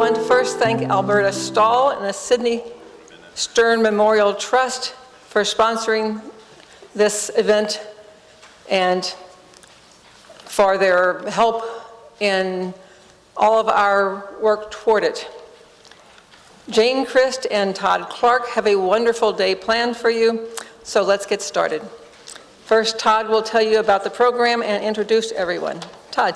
want to first thank Alberta Stahl and the Sydney Stern Memorial Trust for sponsoring this event and for their help in all of our work toward it. Jane Christ and Todd Clark have a wonderful day planned for you, so let's get started. First, Todd will tell you about the program and introduce everyone. Todd.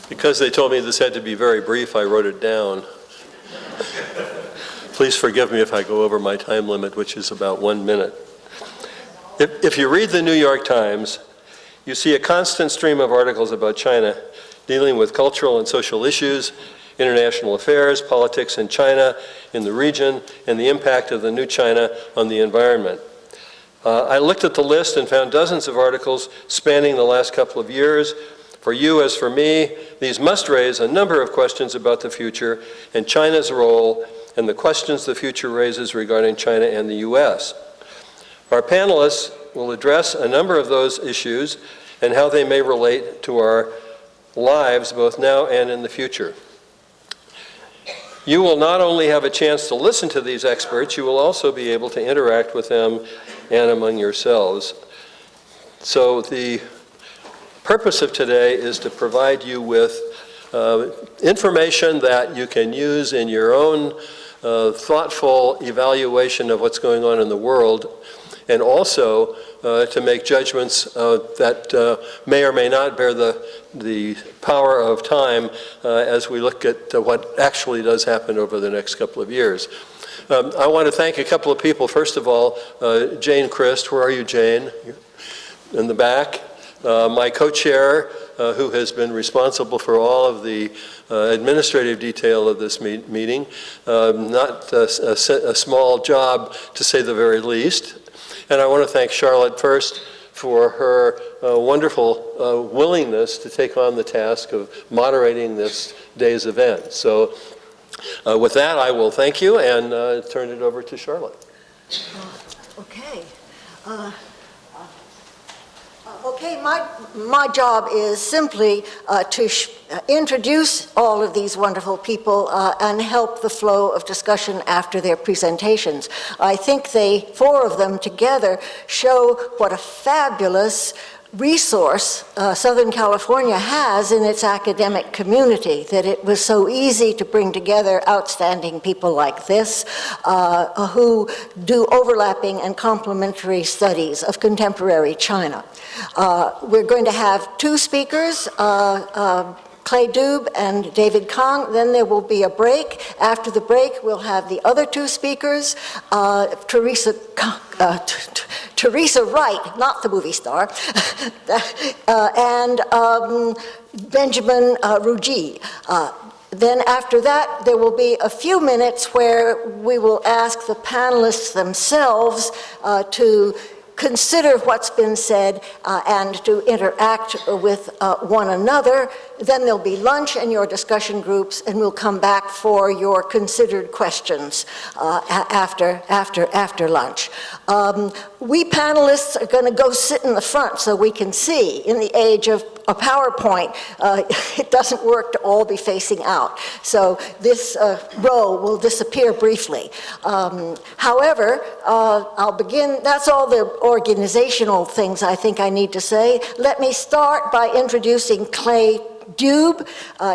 Because they told me this had to be very brief, I wrote it down. Please forgive me if I go over my time limit, which is about 1 minute. If you read the New York Times, you see a constant stream of articles about China dealing with cultural and social issues, international affairs, politics in China, in the region, and the impact of the new China on the environment. I looked at the list and found dozens of articles spanning the last couple of years. For you as for me, these must raise a number of questions about the future and China's role and the questions the future raises regarding China and the US. Our panelists will address a number of those issues and how they may relate to our lives both now and in the future. You will not only have a chance to listen to these experts, you will also be able to interact with them and among yourselves. So the purpose of today is to provide you with information that you can use in your own thoughtful evaluation of what's going on in the world, and also to make judgments that may or may not bear the power of time as we look at what actually does happen over the next couple of years. I want to thank a couple of people. First of all, Jane Christ. Where are you, Jane? In the back. My co-chair, who has been responsible for all of the administrative detail of this meeting. Not a small job, to say the very least. And I want to thank Charlotte first for her wonderful willingness to take on the task of moderating this day's event. So with that, I will thank you and turn it over to Charlotte. Okay. Okay, my job is simply to introduce all of these wonderful people and help the flow of discussion after their presentations. I think four of them together show what a fabulous resource Southern California has in its academic community, that it was so easy to bring together outstanding people like this who do overlapping and complementary studies of contemporary China. We're going to have two speakers, Clay Dube and David Kahn. Then there will be a break. After the break, we'll have the other two speakers, Teresa Wright, not the movie star, and Benjamin Ruji. Then after that, there will be a few minutes where we will ask the panelists themselves to consider what's been said and to interact with one another. Then there'll be lunch and your discussion groups, and we'll come back for your considered questions after lunch. We panelists are going to go sit in the front so we can see. In the age of a PowerPoint, it doesn't work to all be facing out. So this row will disappear briefly. However, I'll begin. That's all the organizational things I think I need to say. Let me start by introducing Clay Dube.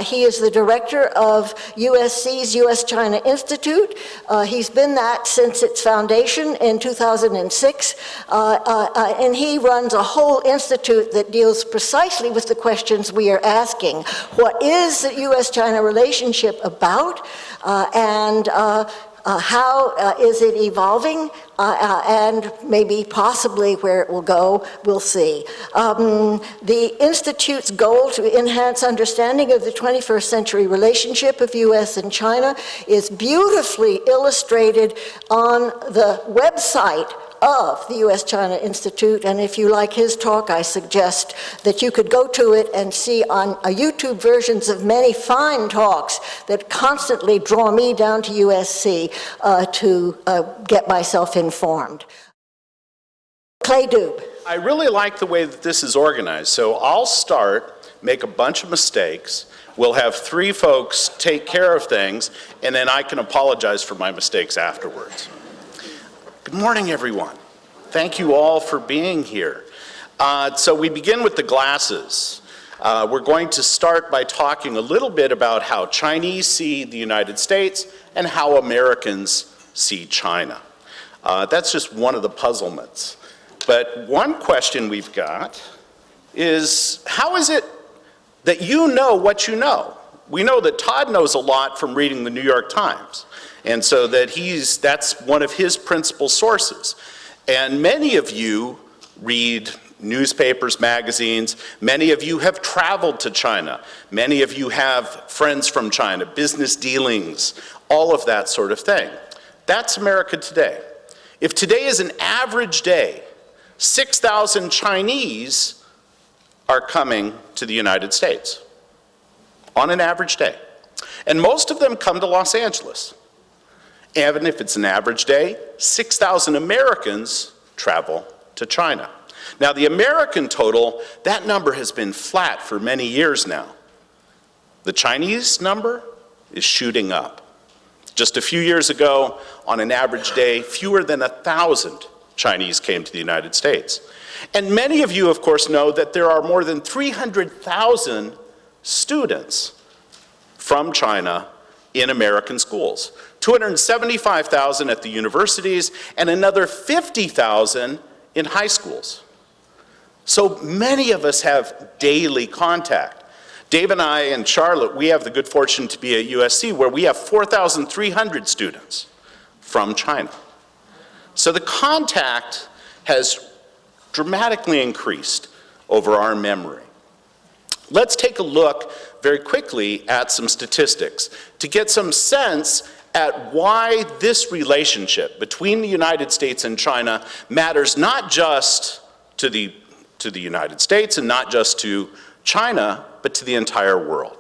He is the director of USC's US-China Institute. He's been that since its foundation in 2006, and he runs a whole institute that deals precisely with the questions we are asking. What is the US-China relationship about, and how is it evolving, and maybe possibly where it will go, we'll see. The Institute's goal to enhance understanding of the 21st century relationship of US and China is beautifully illustrated on the website of the US-China Institute, and if you like his talk, I suggest that you could go to it and see on YouTube versions of many fine talks that constantly draw me down to USC to get myself informed. Clay Dube. I really like the way that this is organized, so I'll start make a bunch of mistakes. We'll have 3 folks take care of things, and then I can apologize for my mistakes afterwards. Good morning, everyone. Thank you all for being here. So we begin with the glasses. We're going to start by talking a little bit about how Chinese see the United States and how Americans see China. That's just one of the puzzlements. But one question we've got is, how is it that you know what you know? We know that Todd knows a lot from reading the New York Times, and so that's one of his principal sources. And many of you read newspapers, magazines. Many of you have traveled to China. Many of you have friends from China, business dealings, all of that sort of thing. That's America today. If today is an average day, 6,000 Chinese are coming to the United States on an average day. And most of them come to Los Angeles. Even if it's an average day, 6,000 Americans travel to China. Now, the American total, that number has been flat for many years now. The Chinese number is shooting up. Just a few years ago, on an average day, fewer than 1,000 Chinese came to the United States. And many of you, of course, know that there are more than 300,000 students from China in American schools. 275,000 at the universities and another 50,000 in high schools. So many of us have daily contact. Dave and I and Charlotte, we have the good fortune to be at USC, where we have 4,300 students from China. So the contact has dramatically increased over our memory. Let's take a look very quickly at some statistics to get some sense at why this relationship between the United States and China matters not just to the United States and not just to China, but to the entire world.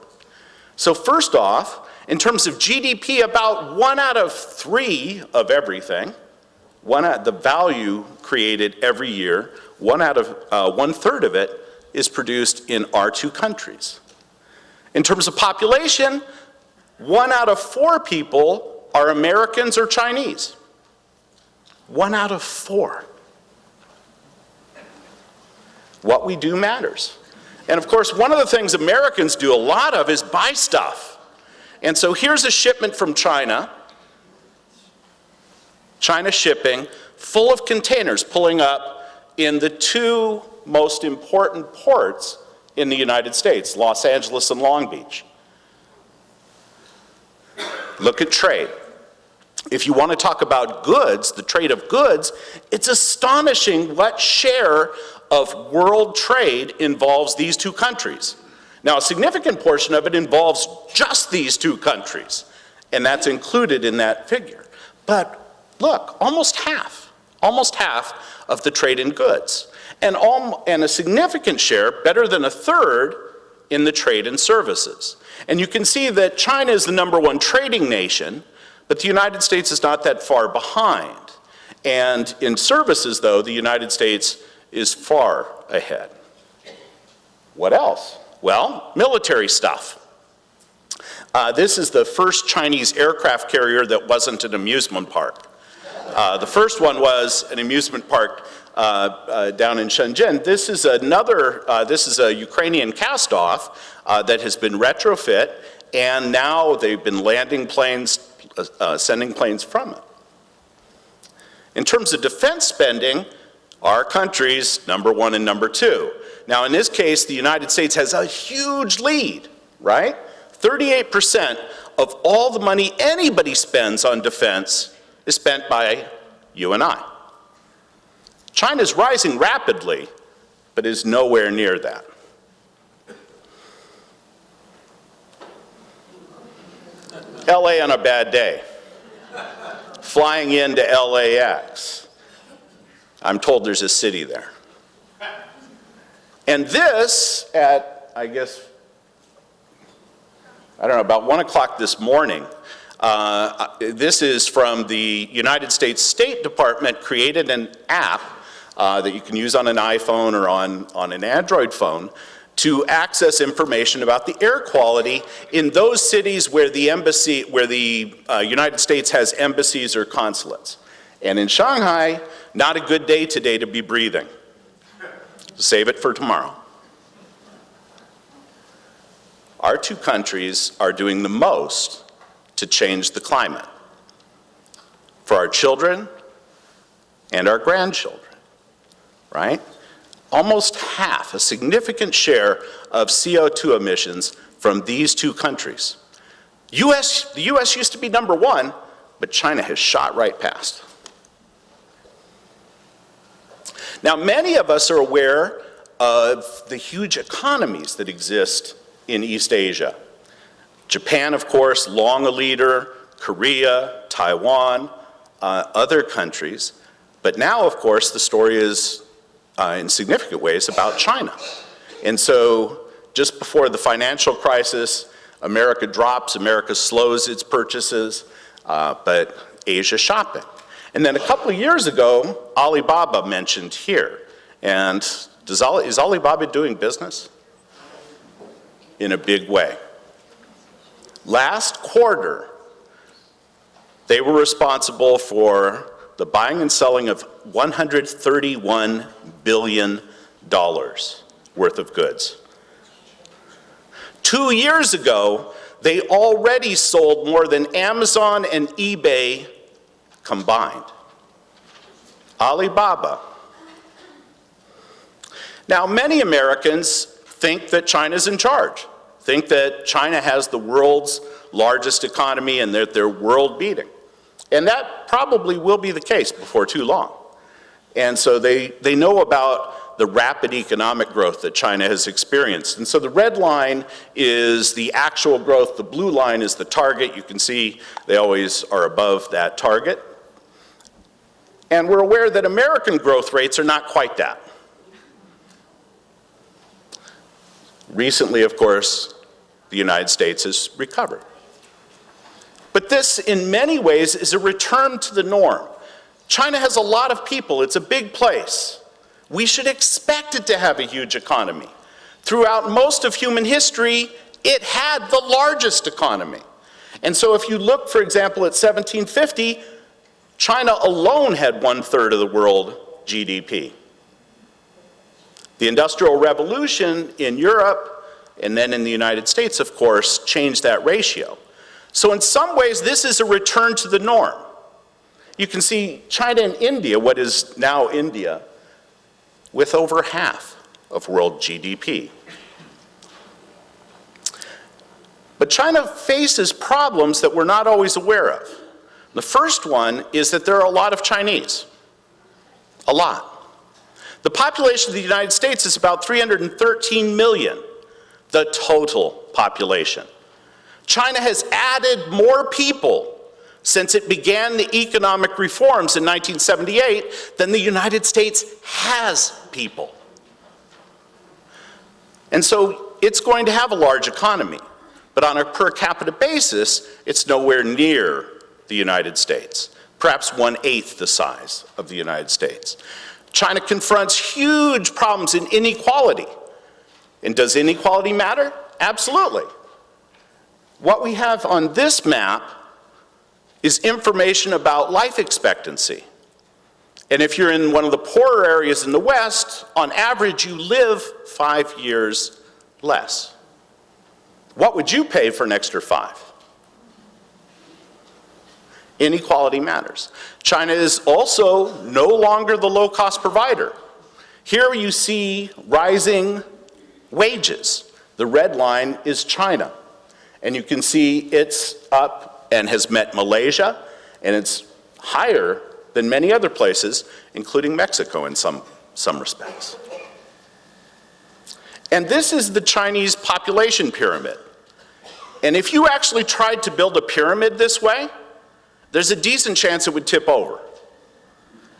So first off, in terms of GDP, about 1 out of 3 of everything, the value created every year, 1/3 of it is produced in our 2 countries. In terms of population, 1 out of 4 people are Americans or Chinese. 1 out of 4. What we do matters. And of course, one of the things Americans do a lot of is buy stuff. And so here's a shipment from China, China shipping, full of containers pulling up in the 2 most important ports in the United States, Los Angeles and Long Beach. Look at trade. If you want to talk about goods, the trade of goods, it's astonishing what share of world trade involves these 2 countries. Now, a significant portion of it involves just these 2 countries, and that's included in that figure. But look, almost half of the trade in goods, and a significant share, better than 1/3, in the trade in services. And you can see that China is the #1 trading nation, but the United States is not that far behind. And in services, though, the United States is far ahead. What else? Well, military stuff. This is the first Chinese aircraft carrier that wasn't an amusement park. The first one was an amusement park down in Shenzhen. This is a Ukrainian cast-off that has been retrofit, and now they've been landing planes, sending planes from it. In terms of defense spending, our countries, #1 and #2. Now, in this case, the United States has a huge lead, right? 38% of all the money anybody spends on defense is spent by you and I. China's rising rapidly, but is nowhere near that. LA on a bad day. Flying into LAX. I'm told there's a city there. And this, at, I guess, I don't know, about 1 o'clock this morning, this is from the United States State Department, created an app that you can use on an iPhone or on an Android phone to access information about the air quality in those cities where the United States has embassies or consulates. And in Shanghai, not a good day today to be breathing. Save it for tomorrow. Our two countries are doing the most to change the climate for our children and our grandchildren, right? Almost half, a significant share of CO2 emissions from these two countries. The US used to be number one, but China has shot right past. Now, many of us are aware of the huge economies that exist in East Asia. Japan, of course, long a leader, Korea, Taiwan, other countries. But now, of course, the story is, in significant ways, about China. And so, just before the financial crisis, America drops, America slows its purchases, but Asia shopping. And then a couple of years ago, Alibaba mentioned here. And is Alibaba doing business? In a big way. Last quarter, they were responsible for the buying and selling of $131 billion worth of goods. 2 years ago, they already sold more than Amazon and eBay combined. Alibaba. Now, many Americans think that China's in charge, think that China has the world's largest economy and that they're world beating. And that probably will be the case before too long. And so they know about the rapid economic growth that China has experienced. And so the red line is the actual growth, the blue line is the target. You can see they always are above that target. And we're aware that American growth rates are not quite that. Recently, of course, the United States has recovered. But this, in many ways, is a return to the norm. China has a lot of people. It's a big place. We should expect it to have a huge economy. Throughout most of human history, it had the largest economy. And so if you look, for example, at 1750, China alone had 1/3 of the world GDP. The Industrial Revolution in Europe, and then in the United States, of course, changed that ratio. So in some ways, this is a return to the norm. You can see China and India, what is now India, with over half of world GDP. But China faces problems that we're not always aware of. The first one is that there are a lot of Chinese. A lot. The population of the United States is about 313 million, the total population. China has added more people since it began the economic reforms in 1978 than the United States has people. And so it's going to have a large economy, but on a per capita basis, it's nowhere near the United States, perhaps 1/8 the size of the United States. China confronts huge problems in inequality. And does inequality matter? Absolutely. What we have on this map is information about life expectancy. And if you're in one of the poorer areas in the West, on average, you live 5 years less. What would you pay for an extra 5? Inequality matters. China is also no longer the low-cost provider. Here you see rising wages. The red line is China. And you can see it's up and has met Malaysia, and it's higher than many other places, including Mexico in some respects. And this is the Chinese population pyramid. And if you actually tried to build a pyramid this way, there's a decent chance it would tip over.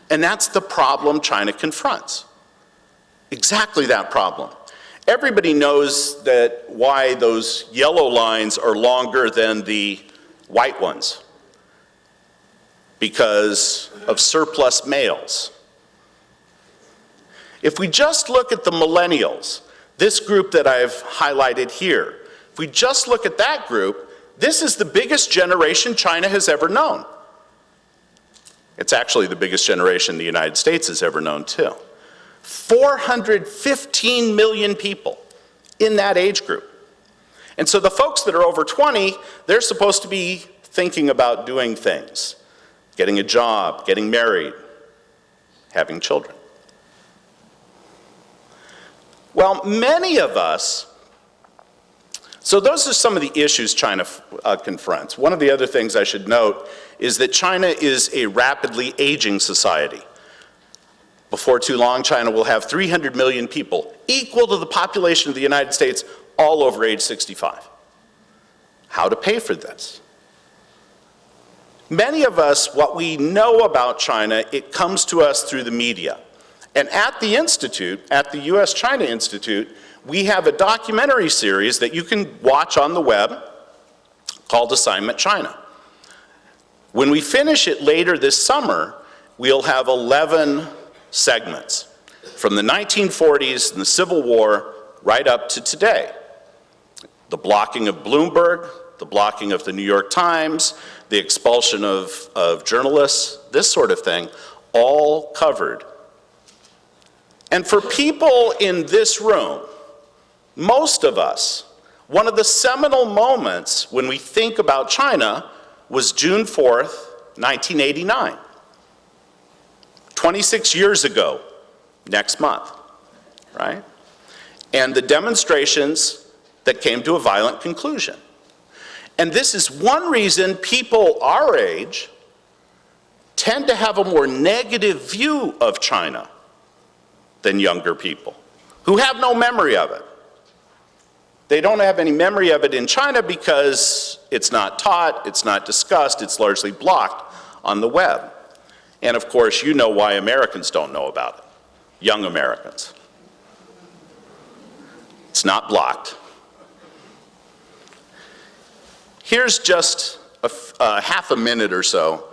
And that's the problem China confronts. Exactly that problem. Everybody knows that why those yellow lines are longer than the white ones. Because of surplus males. If we just look at the millennials, this group that I've highlighted here, if we just look at that group, this is the biggest generation China has ever known. It's actually the biggest generation the United States has ever known, too. 415 million people in that age group. And so the folks that are over 20, they're supposed to be thinking about doing things, getting a job, getting married, having children. Well, many of us, so those are some of the issues China confronts. One of the other things I should note is that China is a rapidly aging society. Before too long, China will have 300 million people, equal to the population of the United States, all over age 65. How to pay for this? Many of us, what we know about China, it comes to us through the media. And at the Institute, at the US-China Institute, we have a documentary series that you can watch on the web called Assignment China. When we finish it later this summer, we'll have 11 segments from the 1940s and the Civil War right up to today. The blocking of Bloomberg, the blocking of the New York Times, the expulsion of journalists, this sort of thing, all covered. And for people in this room, most of us, one of the seminal moments when we think about China was June 4th, 1989. 26 years ago, next month, right? And the demonstrations that came to a violent conclusion. And this is one reason people our age tend to have a more negative view of China than younger people who have no memory of it. They don't have any memory of it in China because it's not taught, it's not discussed, it's largely blocked on the web. And of course, you know why Americans don't know about it, young Americans. It's not blocked. Here's just a half a minute or so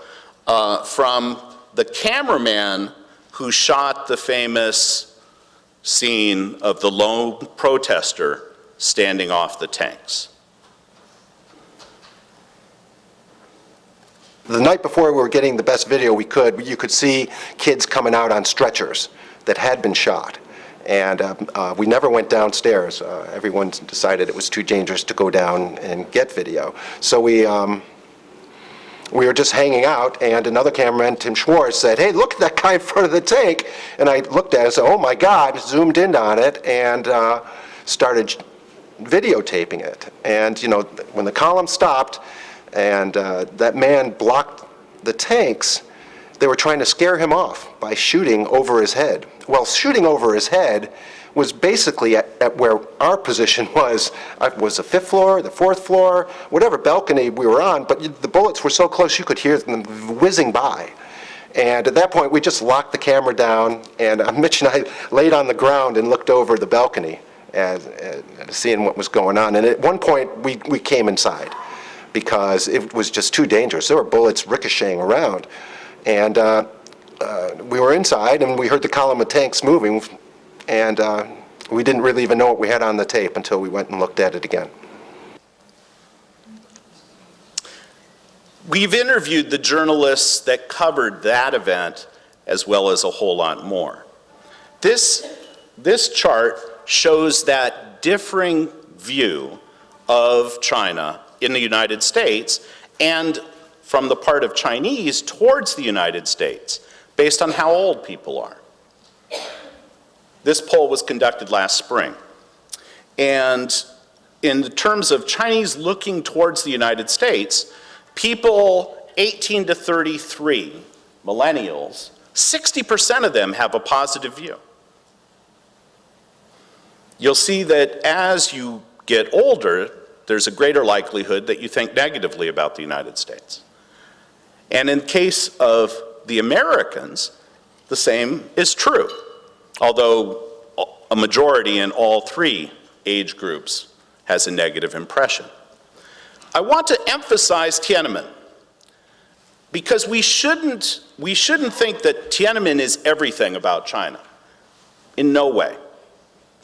from the cameraman who shot the famous scene of the lone protester standing off the tanks. The night before we were getting the best video we could, you could see kids coming out on stretchers that had been shot. And we never went downstairs. Everyone decided it was too dangerous to go down and get video. So we were just hanging out, and another cameraman, Tim Schwartz, said, "Hey, look at that guy in front of the tank." And I looked at it and said, "Oh my God," zoomed in on it and started videotaping it. And you know, when the column stopped and that man blocked the tanks, they were trying to scare him off by shooting over his head. Well, shooting over his head was basically at where our position was. Was the 5th floor, the 4th floor, whatever balcony we were on, but the bullets were so close you could hear them whizzing by. And at that point, we just locked the camera down, and Mitch and I laid on the ground and looked over the balcony, seeing what was going on. And at one point, we came inside because it was just too dangerous. There were bullets ricocheting around. And we were inside, and we heard the column of tanks moving, and we didn't really even know what we had on the tape until we went and looked at it again. We've interviewed the journalists that covered that event as well as a whole lot more. This chart shows that differing view of China in the United States and from the part of Chinese towards the United States based on how old people are. This poll was conducted last spring. And in terms of Chinese looking towards the United States, people 18 to 33, millennials, 60% of them have a positive view. You'll see that as you get older, there's a greater likelihood that you think negatively about the United States. And in case of the Americans, the same is true, although a majority in all three age groups has a negative impression. I want to emphasize Tiananmen, because we shouldn't think that Tiananmen is everything about China. In no way.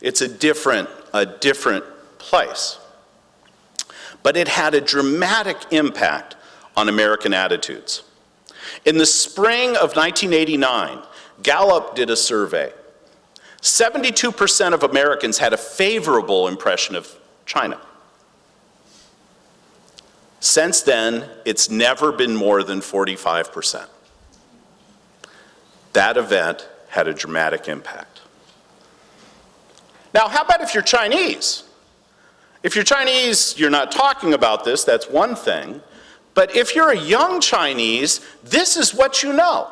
It's a different place. But it had a dramatic impact on American attitudes. In the spring of 1989, Gallup did a survey. 72% of Americans had a favorable impression of China. Since then, it's never been more than 45%. That event had a dramatic impact. Now, how about if you're Chinese? If you're Chinese, you're not talking about this, that's one thing. But if you're a young Chinese, this is what you know.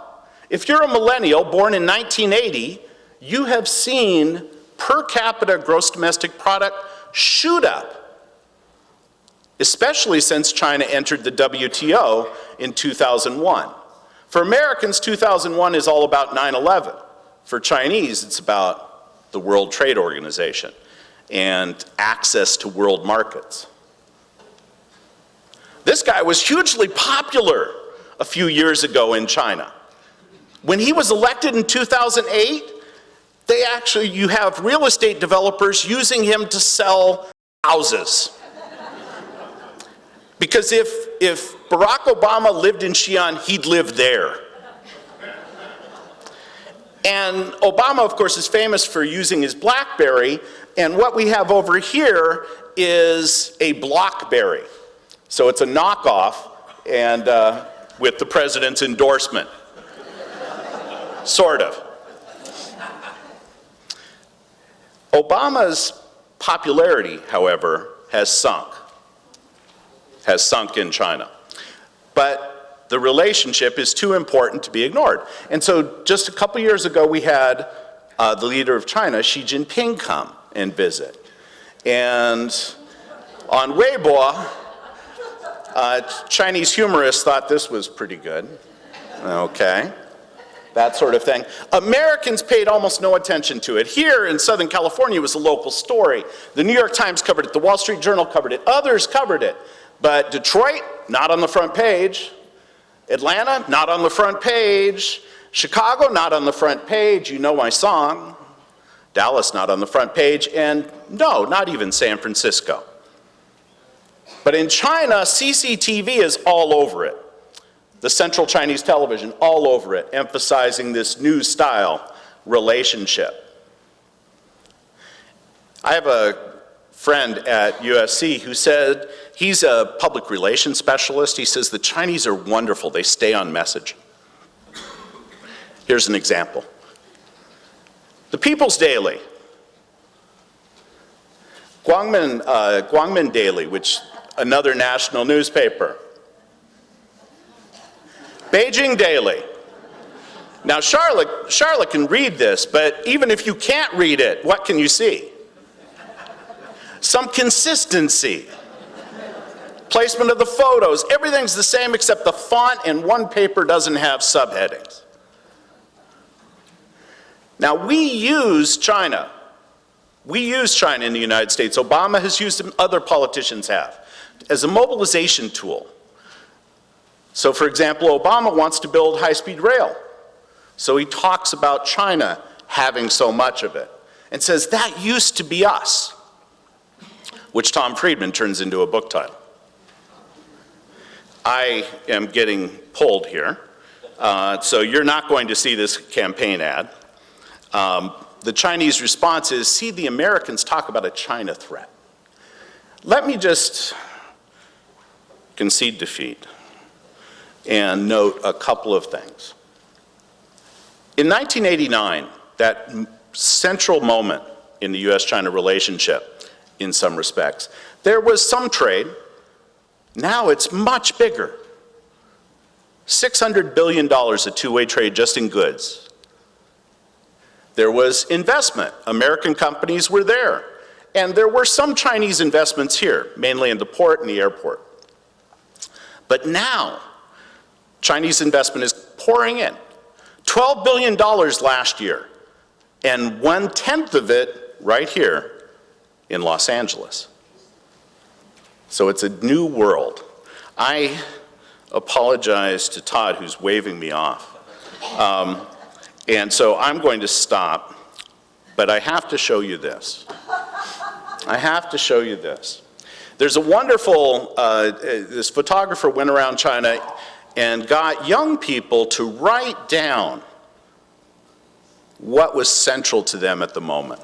If you're a millennial born in 1980, you have seen per capita gross domestic product shoot up, especially since China entered the WTO in 2001. For Americans, 2001 is all about 9/11. For Chinese, it's about the World Trade Organization and access to world markets. This guy was hugely popular a few years ago in China. When he was elected in 2008, you have real estate developers using him to sell houses. Because if Barack Obama lived in Xi'an, he'd live there. And Obama, of course, is famous for using his BlackBerry, and what we have over here is a BlockBerry. So it's a knockoff, and with the president's endorsement. Sort of. Obama's popularity, however, has sunk in China. But the relationship is too important to be ignored. And so just a couple years ago, we had the leader of China, Xi Jinping, come and visit. And on Weibo, Chinese humorists thought this was pretty good. Okay. That sort of thing. Americans paid almost no attention to it. Here in Southern California, it was a local story. The New York Times covered it, the Wall Street Journal covered it, others covered it. But Detroit, not on the front page. Atlanta, not on the front page. Chicago, not on the front page. You know my song. Dallas, not on the front page. And no, not even San Francisco. But in China, CCTV is all over it. The Central Chinese Television, all over it, emphasizing this new style relationship. I have a friend at USC who said, he's a public relations specialist, he says the Chinese are wonderful, they stay on message. Here's an example. The People's Daily, Guangmen Daily, which another national newspaper. Beijing Daily. Now Charlotte can read this, but even if you can't read it, what can you see? Some consistency. Placement of the photos, everything's the same except the font, and one paper doesn't have subheadings. Now we use China. We use China in the United States. Obama has used them, other politicians have, as a mobilization tool. So for example, Obama wants to build high-speed rail. So he talks about China having so much of it and says that used to be us, which Tom Friedman turns into a book title. I am getting pulled here, so you're not going to see this campaign ad. The Chinese response is, see the Americans talk about a China threat. Let me just concede defeat and note a couple of things. In 1989, that central moment in the US-China relationship, in some respects, there was some trade. Now it's much bigger. $600 billion of two-way trade just in goods. There was investment. American companies were there. And there were some Chinese investments here, mainly in the port and the airport. But now, Chinese investment is pouring in. $12 billion last year, and 1/10 of it right here in Los Angeles. So it's a new world. I apologize to Todd, who's waving me off. And so I'm going to stop but I have to show you this. I have to show you this. There's a wonderful, this photographer went around China and got young people to write down what was central to them at the moment.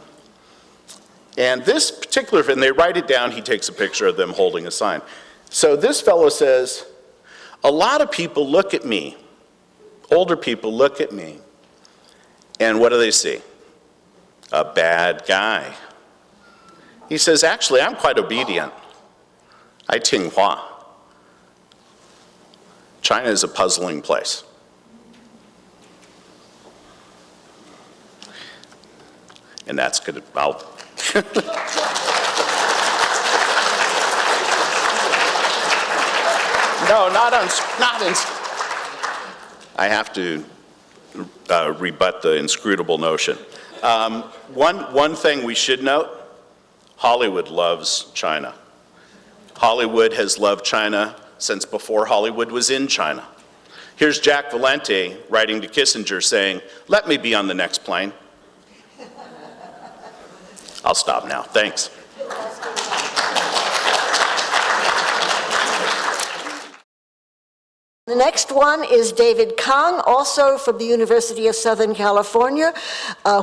And this particular, and they write it down, he takes a picture of them holding a sign. So this fellow says, a lot of people look at me, older people look at me, and what do they see? A bad guy. He says, actually, I'm quite obedient. I Ting Hua. China is a puzzling place. And that's good. I'll No, not in. I have to rebut the inscrutable notion. One thing we should note, Hollywood loves China. Hollywood has loved China since before Hollywood was in China. Here's Jack Valenti writing to Kissinger saying, let me be on the next plane. I'll stop now, thanks. The next one is David Kahn, also from the University of Southern California,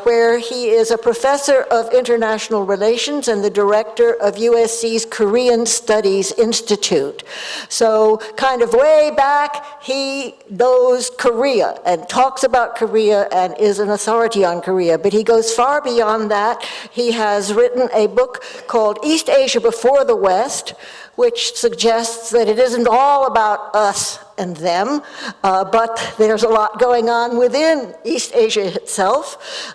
where he is a professor of international relations and the director of USC's Korean Studies Institute. So kind of way back, he knows Korea and talks about Korea and is an authority on Korea, but he goes far beyond that. He has written a book called East Asia Before the West, which suggests that it isn't all about us and them, but there's a lot going on within East Asia itself.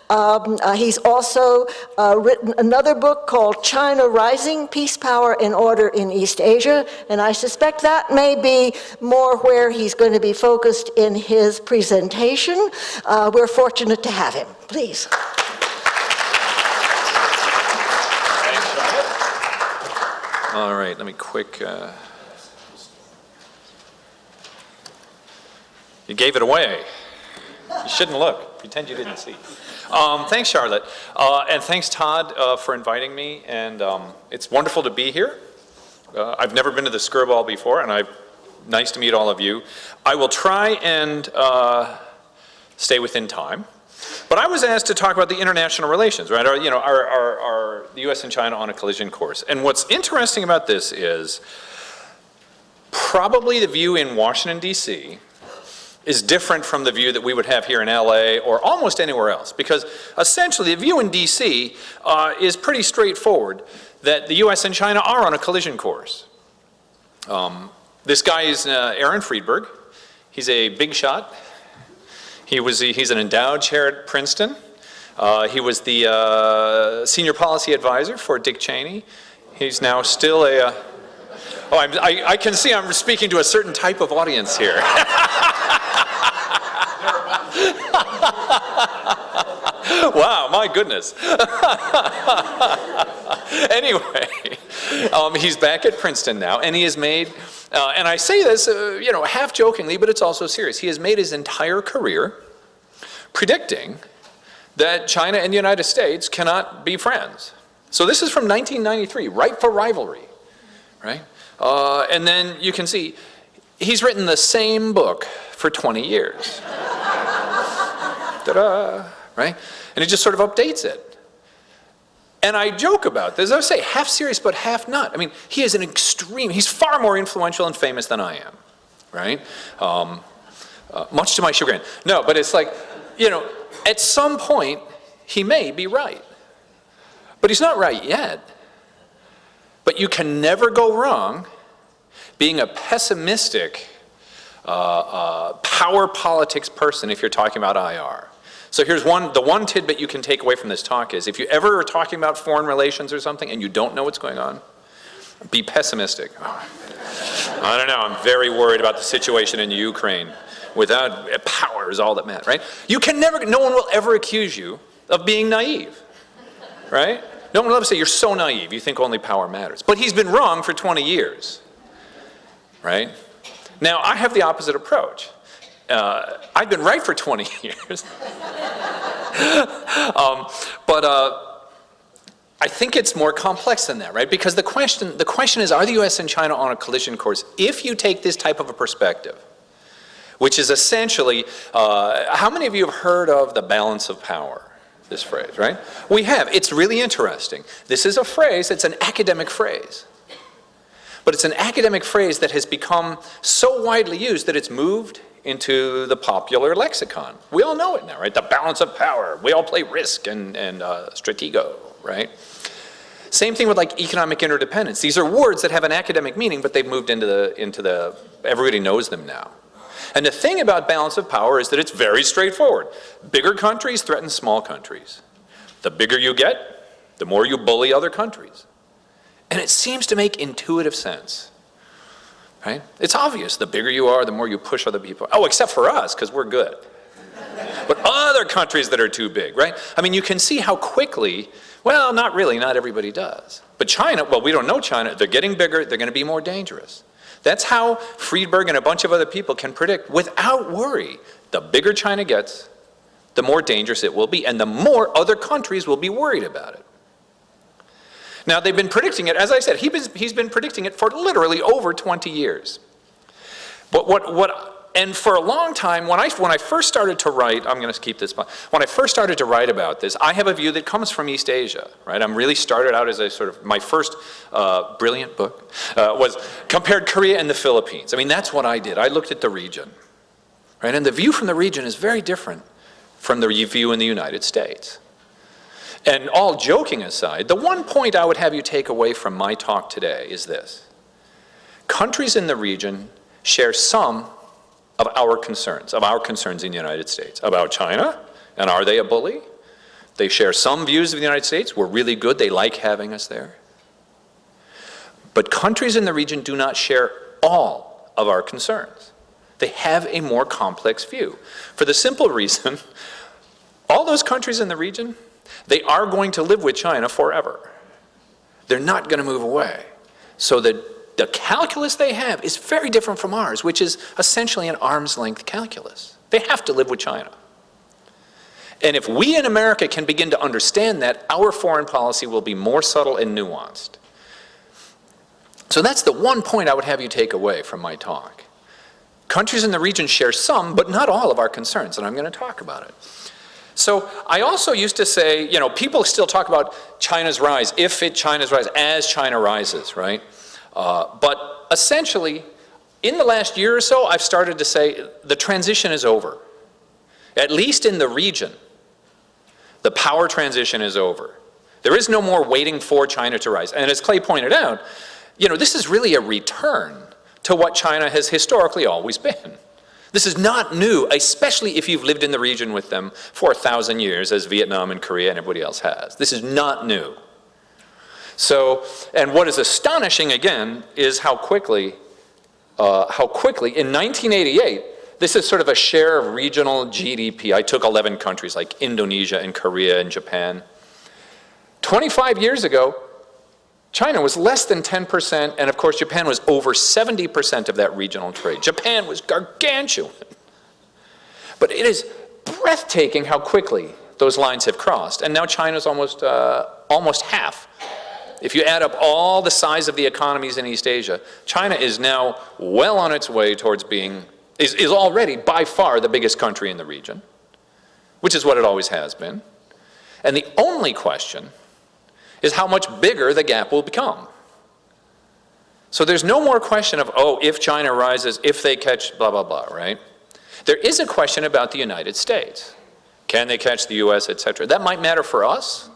He's also written another book called China Rising, Peace, Power, and Order in East Asia, and I suspect that may be more where he's going to be focused in his presentation. We're fortunate to have him. Please. All right, let me quick. You gave it away. You shouldn't look. Pretend you didn't see. Thanks, Charlotte. And thanks, Todd, for inviting me. And it's wonderful to be here. I've never been to the Skirball before, and nice to meet all of you. I will try and stay within time. But I was asked to talk about the international relations, right? The U.S. and China on a collision course. And what's interesting about this is probably the view in Washington, D.C. is different from the view that we would have here in L.A. or almost anywhere else. Because essentially the view in D.C. is pretty straightforward, that the U.S. and China are on a collision course. This guy is Aaron Friedberg. He's a big shot. He's an endowed chair at Princeton. He was the senior policy advisor for Dick Cheney. He's now still a... I can see I'm speaking to a certain type of audience here. Wow, my goodness. Anyway, he's back at Princeton now, and he has made, and I say this, half jokingly, but it's also serious. He has made his entire career predicting that China and the United States cannot be friends. So this is from 1993, Ripe for Rivalry, right? And then you can see he's written the same book for 20 years. Ta-da, right? And he just sort of updates it. And I joke about this. I would say half serious, but half not. I mean, he is he's far more influential and famous than I am, right? Much to my chagrin. No, but it's like, at some point, he may be right. But he's not right yet. But you can never go wrong being a pessimistic power politics person if you're talking about IR. So here's the one tidbit you can take away from this talk is if you ever are talking about foreign relations or something and you don't know what's going on, be pessimistic. I don't know, I'm very worried about the situation in Ukraine. Without power is all that matters, right? No one will ever accuse you of being naive, right? No one will ever say you're so naive, you think only power matters. But he's been wrong for 20 years, right? Now, I have the opposite approach. I've been right for 20 years. I think it's more complex than that, right? Because the question is, are the US and China on a collision course? If you take this type of a perspective, which is essentially, how many of you have heard of the balance of power? This phrase, right? We have. It's really interesting. This is a phrase, it's an academic phrase. But it's an academic phrase that has become so widely used that it's moved into the popular lexicon. We all know it now, right? The balance of power. We all play Risk and Stratego, right? Same thing with like economic interdependence. These are words that have an academic meaning, but they've moved into the everybody knows them now. And the thing about balance of power is that it's very straightforward. Bigger countries threaten small countries. The bigger you get, the more you bully other countries. And it seems to make intuitive sense, right? It's obvious. The bigger you are, the more you push other people. Oh, except for us, because we're good. But other countries that are too big, right? I mean, you can see how quickly, well, not really, not everybody does. But China, well, we don't know China. They're getting bigger. They're going to be more dangerous. That's how Friedberg and a bunch of other people can predict without worry. The bigger China gets, the more dangerous it will be, and the more other countries will be worried about it. Now, they've been predicting it, as I said, he's been predicting it for literally over 20 years. And for a long time, when I first started to write, I'm going to keep this, when I first started to write about this, I have a view that comes from East Asia, right? I'm really started out as a sort of, my first brilliant book was compared Korea and the Philippines. I mean, that's what I did. I looked at the region, right? And the view from the region is very different from the view in the United States. And all joking aside, the one point I would have you take away from my talk today is this. Countries in the region share some of our concerns in the United States. About China, and are they a bully? They share some views of the United States. We're really good. They like having us there. But countries in the region do not share all of our concerns. They have a more complex view. For the simple reason, all those countries in the region, they are going to live with China forever. They're not going to move away. So the calculus they have is very different from ours, which is essentially an arm's length calculus. They have to live with China. And if we in America can begin to understand that, our foreign policy will be more subtle and nuanced. So that's the one point I would have you take away from my talk. Countries in the region share some, but not all of our concerns, and I'm going to talk about it. So I also used to say, you know, people still talk about China's rise, China's rise, as China rises, right? But essentially, in the last year or so, I've started to say the transition is over. At least in the region, the power transition is over. There is no more waiting for China to rise. And as Clay pointed out, you know, this is really a return to what China has historically always been. This is not new, especially if you've lived in the region with them for 1,000 years, as Vietnam and Korea and everybody else has. This is not new. So, and what is astonishing again is how quickly in 1988, this is sort of a share of regional GDP. I took 11 countries like Indonesia and Korea and Japan. 25 years ago, China was less than 10%, and of course Japan was over 70% of that regional trade. Japan was gargantuan. But it is breathtaking how quickly those lines have crossed, and now China's almost half. If you add up all the size of the economies in East Asia, China is now well on its way towards being, is already by far the biggest country in the region, which is what it always has been. And the only question is how much bigger the gap will become. So there's no more question of, oh, if China rises, if they catch blah, blah, blah, right? There is a question about the United States. Can they catch the US, et cetera? That might matter for us.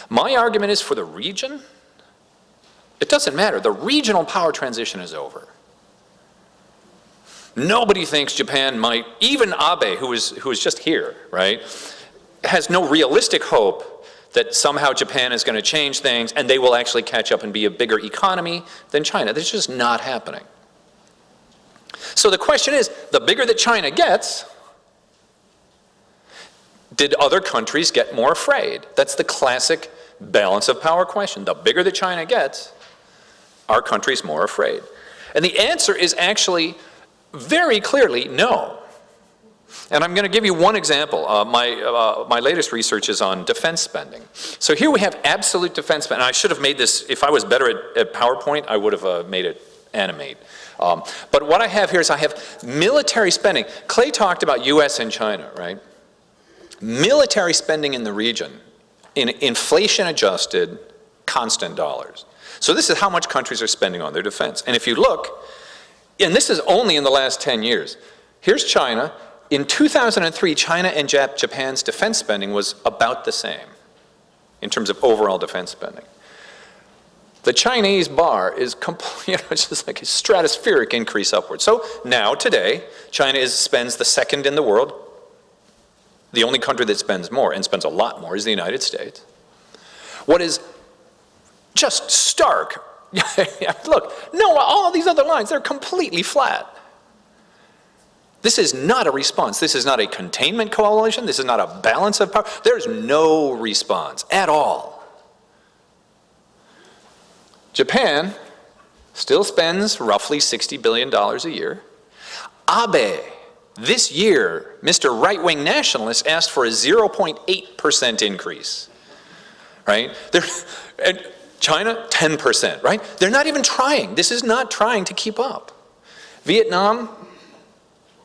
My argument is for the region, it doesn't matter. The regional power transition is over. Nobody thinks Japan might, even Abe, who is just here, right, has no realistic hope that somehow Japan is going to change things and they will actually catch up and be a bigger economy than China. That's just not happening. So the question is, the bigger that China gets, did other countries get more afraid? That's the classic balance of power question. The bigger that China gets, are countries more afraid? And the answer is actually very clearly no. And I'm going to give you one example. My latest research is on defense spending. So here we have absolute defense spending. I should have made this, if I was better at PowerPoint, I would have made it animate. But what I have here is I have military spending. Clay talked about US and China, right? Military spending in the region, in inflation adjusted, constant dollars. So this is how much countries are spending on their defense. And if you look, and this is only in the last 10 years, here's China. In 2003, China and Japan's defense spending was about the same in terms of overall defense spending. The Chinese bar is it's just like a stratospheric increase upward. So now, today, China spends the second in the world. The only country that spends more, and spends a lot more, is the United States. What is just stark, look, no, all these other lines, they're completely flat. This is not a response. This is not a containment coalition. This is not a balance of power. There's no response at all. Japan still spends roughly $60 billion a year. Abe, this year, Mr. Right-wing nationalist asked for a 0.8% increase, right? And China, 10%, right? They're not even trying. This is not trying to keep up. Vietnam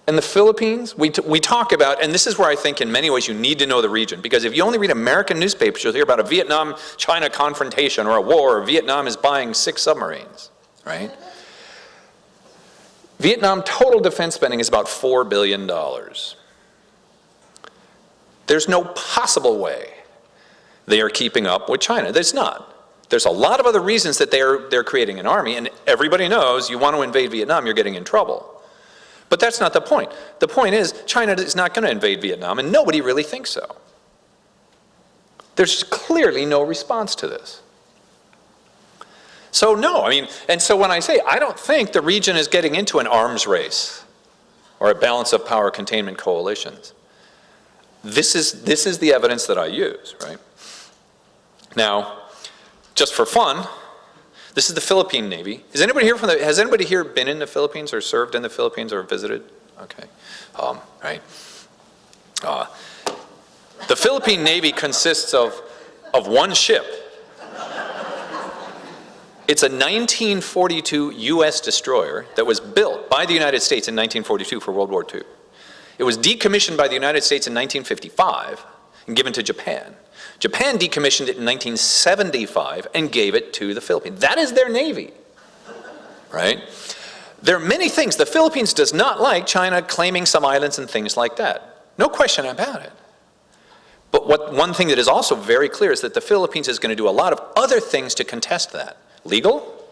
and the Philippines, we talk about, and this is where I think in many ways you need to know the region, because if you only read American newspapers, you'll hear about a Vietnam-China confrontation or a war, or Vietnam is buying 6 submarines, right? Vietnam total defense spending is about $4 billion. There's no possible way they are keeping up with China. There's not. There's a lot of other reasons that they're creating an army, and everybody knows you want to invade Vietnam, you're getting in trouble. But that's not the point. The point is, China is not going to invade Vietnam, and nobody really thinks so. There's clearly no response to this. So no, I mean, and so when I say, I don't think the region is getting into an arms race or a balance of power containment coalitions. This is the evidence that I use, right? Now, just for fun, this is the Philippine Navy. Has anybody here been in the Philippines or served in the Philippines or visited? Okay, right. The Philippine Navy consists of one ship. It's a 1942 US destroyer that was built by the United States in 1942 for World War II. It was decommissioned by the United States in 1955 and given to Japan. Japan decommissioned it in 1975 and gave it to the Philippines. That is their Navy, right? There are many things. The Philippines does not like China claiming some islands and things like that. No question about it. But one thing that is also very clear is that the Philippines is going to do a lot of other things to contest that. Legal,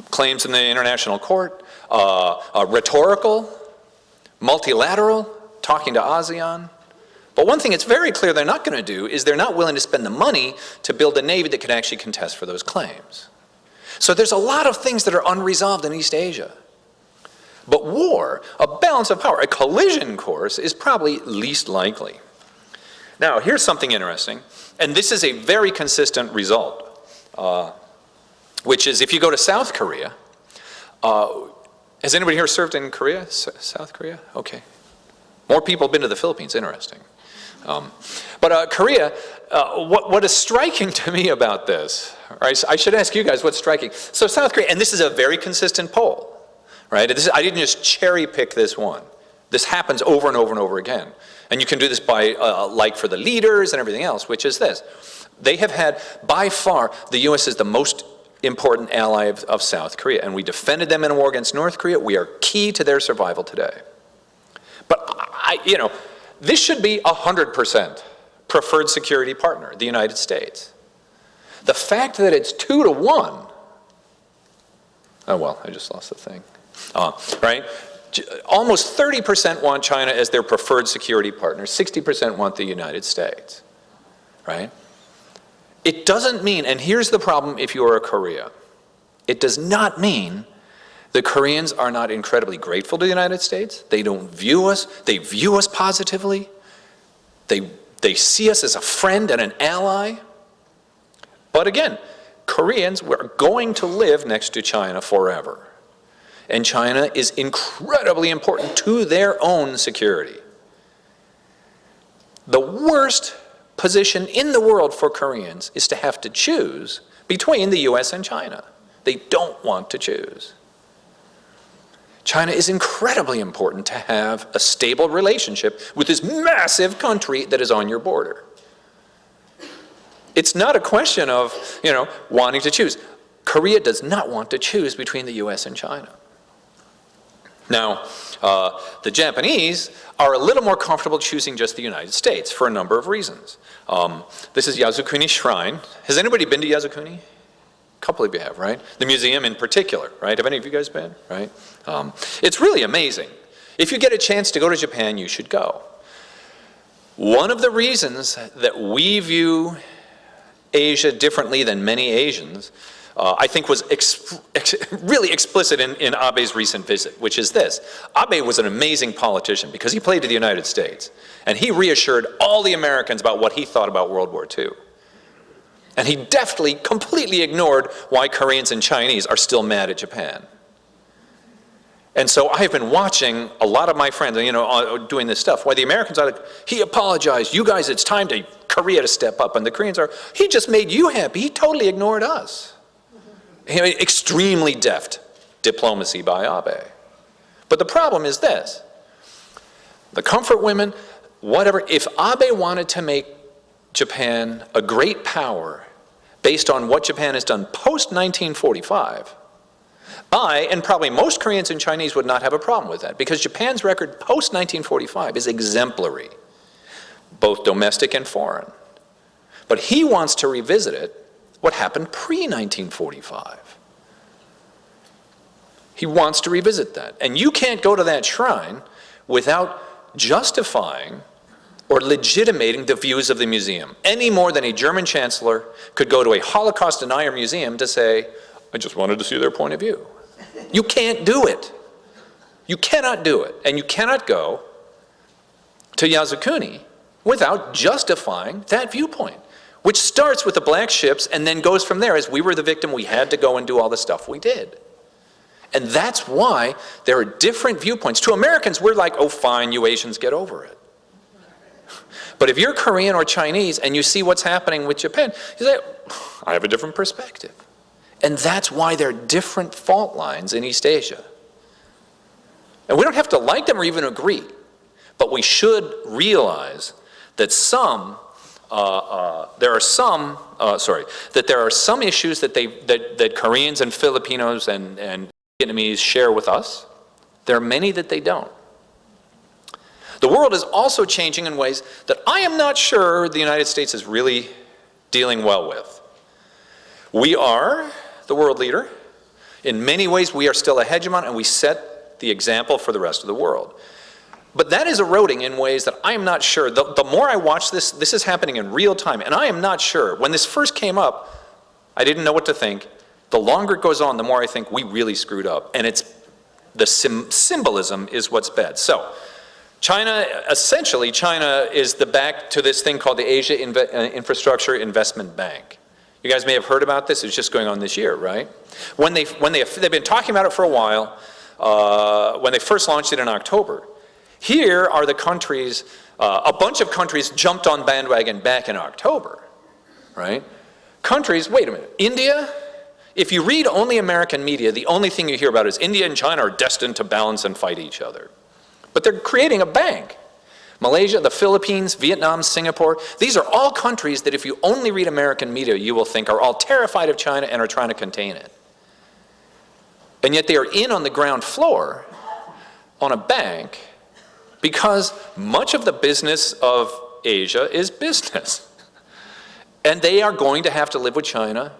claims in the international court, rhetorical, multilateral, talking to ASEAN. But one thing it's very clear they're not going to do is they're not willing to spend the money to build a navy that can actually contest for those claims. So there's a lot of things that are unresolved in East Asia. But war, a balance of power, a collision course, is probably least likely. Now, here's something interesting, and this is a very consistent result, which is if you go to South Korea, has anybody here served in Korea, South Korea? Okay. More people have been to the Philippines, interesting. But Korea, what is striking to me about this, right, I should ask you guys what's striking. So South Korea, and this is a very consistent poll, right? I didn't just cherry pick this one. This happens over and over and over again. And you can do this by, like for the leaders and everything else, which is this. They have had, by far, the US is the most important ally of South Korea, and we defended them in a war against North Korea. We are key to their survival today. But, this should be 100% preferred security partner, the United States. The fact that it's 2 to 1, oh well, I just lost the thing, right? Almost 30% want China as their preferred security partner, 60% want the United States, right? It doesn't mean, and here's the problem if you're a Korea, it does not mean the Koreans are not incredibly grateful to the United States. They don't view us, they view us positively. They see us as a friend and an ally. But again, Koreans were going to live next to China forever. And China is incredibly important to their own security. The worst position in the world for Koreans is to have to choose between the US and China. They don't want to choose. China is incredibly important to have a stable relationship with this massive country that is on your border. It's not a question of, wanting to choose. Korea does not want to choose between the US and China. Now, the Japanese are a little more comfortable choosing just the United States for a number of reasons. This is Yasukuni Shrine. Has anybody been to Yasukuni? A couple of you have, right? The museum in particular, right? Have any of you guys been, right? It's really amazing. If you get a chance to go to Japan, you should go. One of the reasons that we view Asia differently than many Asians, I think was really explicit in Abe's recent visit, which is this. Abe was an amazing politician because he played to the United States, and he reassured all the Americans about what he thought about World War II. And he deftly, completely ignored why Koreans and Chinese are still mad at Japan. And so I've been watching a lot of my friends, doing this stuff, why the Americans are like, he apologized, you guys, it's time to Korea to step up, and the Koreans are, he just made you happy, he totally ignored us. Extremely deft diplomacy by Abe. But the problem is this, the comfort women, whatever, if Abe wanted to make Japan a great power based on what Japan has done post-1945, and probably most Koreans and Chinese would not have a problem with that, because Japan's record post-1945 is exemplary, both domestic and foreign. But he wants to revisit it, what happened pre-1945. He wants to revisit that. And you can't go to that shrine without justifying or legitimating the views of the museum, any more than a German chancellor could go to a Holocaust denier museum to say, I just wanted to see their point of view. You can't do it. You cannot do it. And you cannot go to Yasukuni without justifying that viewpoint, which starts with the black ships and then goes from there. As we were the victim, we had to go and do all the stuff we did. And that's why there are different viewpoints. To Americans, we're like, oh fine, you Asians, get over it. But if you're Korean or Chinese and you see what's happening with Japan, you say, I have a different perspective. And that's why there are different fault lines in East Asia. And we don't have to like them or even agree, but we should realize that there are some issues that Koreans and Filipinos and Vietnamese share with us. There are many that they don't. The world is also changing in ways that I am not sure the United States is really dealing well with. We are the world leader. In many ways, we are still a hegemon, and we set the example for the rest of the world. But that is eroding in ways that I am not sure. The more I watch this, this is happening in real time, and I am not sure. When this first came up, I didn't know what to think. The longer it goes on, the more I think we really screwed up. And it's the symbolism is what's bad. So, essentially, China is the back to this thing called the Asia Infrastructure Investment Bank. You guys may have heard about this. It's just going on this year, right? They've been talking about it for a while. When they first launched it in October. Here are the countries, a bunch of countries jumped on bandwagon back in October, right? Countries, wait a minute, India? If you read only American media, the only thing you hear about is India and China are destined to balance and fight each other. But they're creating a bank. Malaysia, the Philippines, Vietnam, Singapore, these are all countries that if you only read American media, you will think are all terrified of China and are trying to contain it. And yet they are in on the ground floor on a bank because much of the business of Asia is business. And they are going to have to live with China,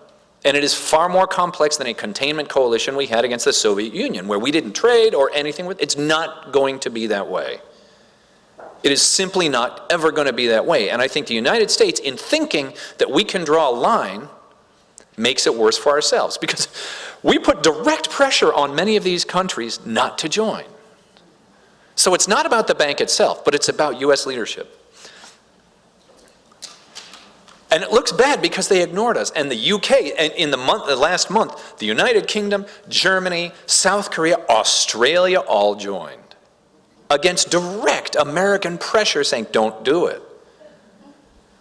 and it is far more complex than a containment coalition we had against the Soviet Union, where we didn't trade or anything with. It's not going to be that way. It is simply not ever going to be that way. And I think the United States, in thinking that we can draw a line, makes it worse for ourselves, because we put direct pressure on many of these countries not to join. So it's not about the bank itself, but it's about US leadership. And it looks bad because they ignored us. And the UK, and in the last month, the United Kingdom, Germany, South Korea, Australia all joined against direct American pressure saying, don't do it.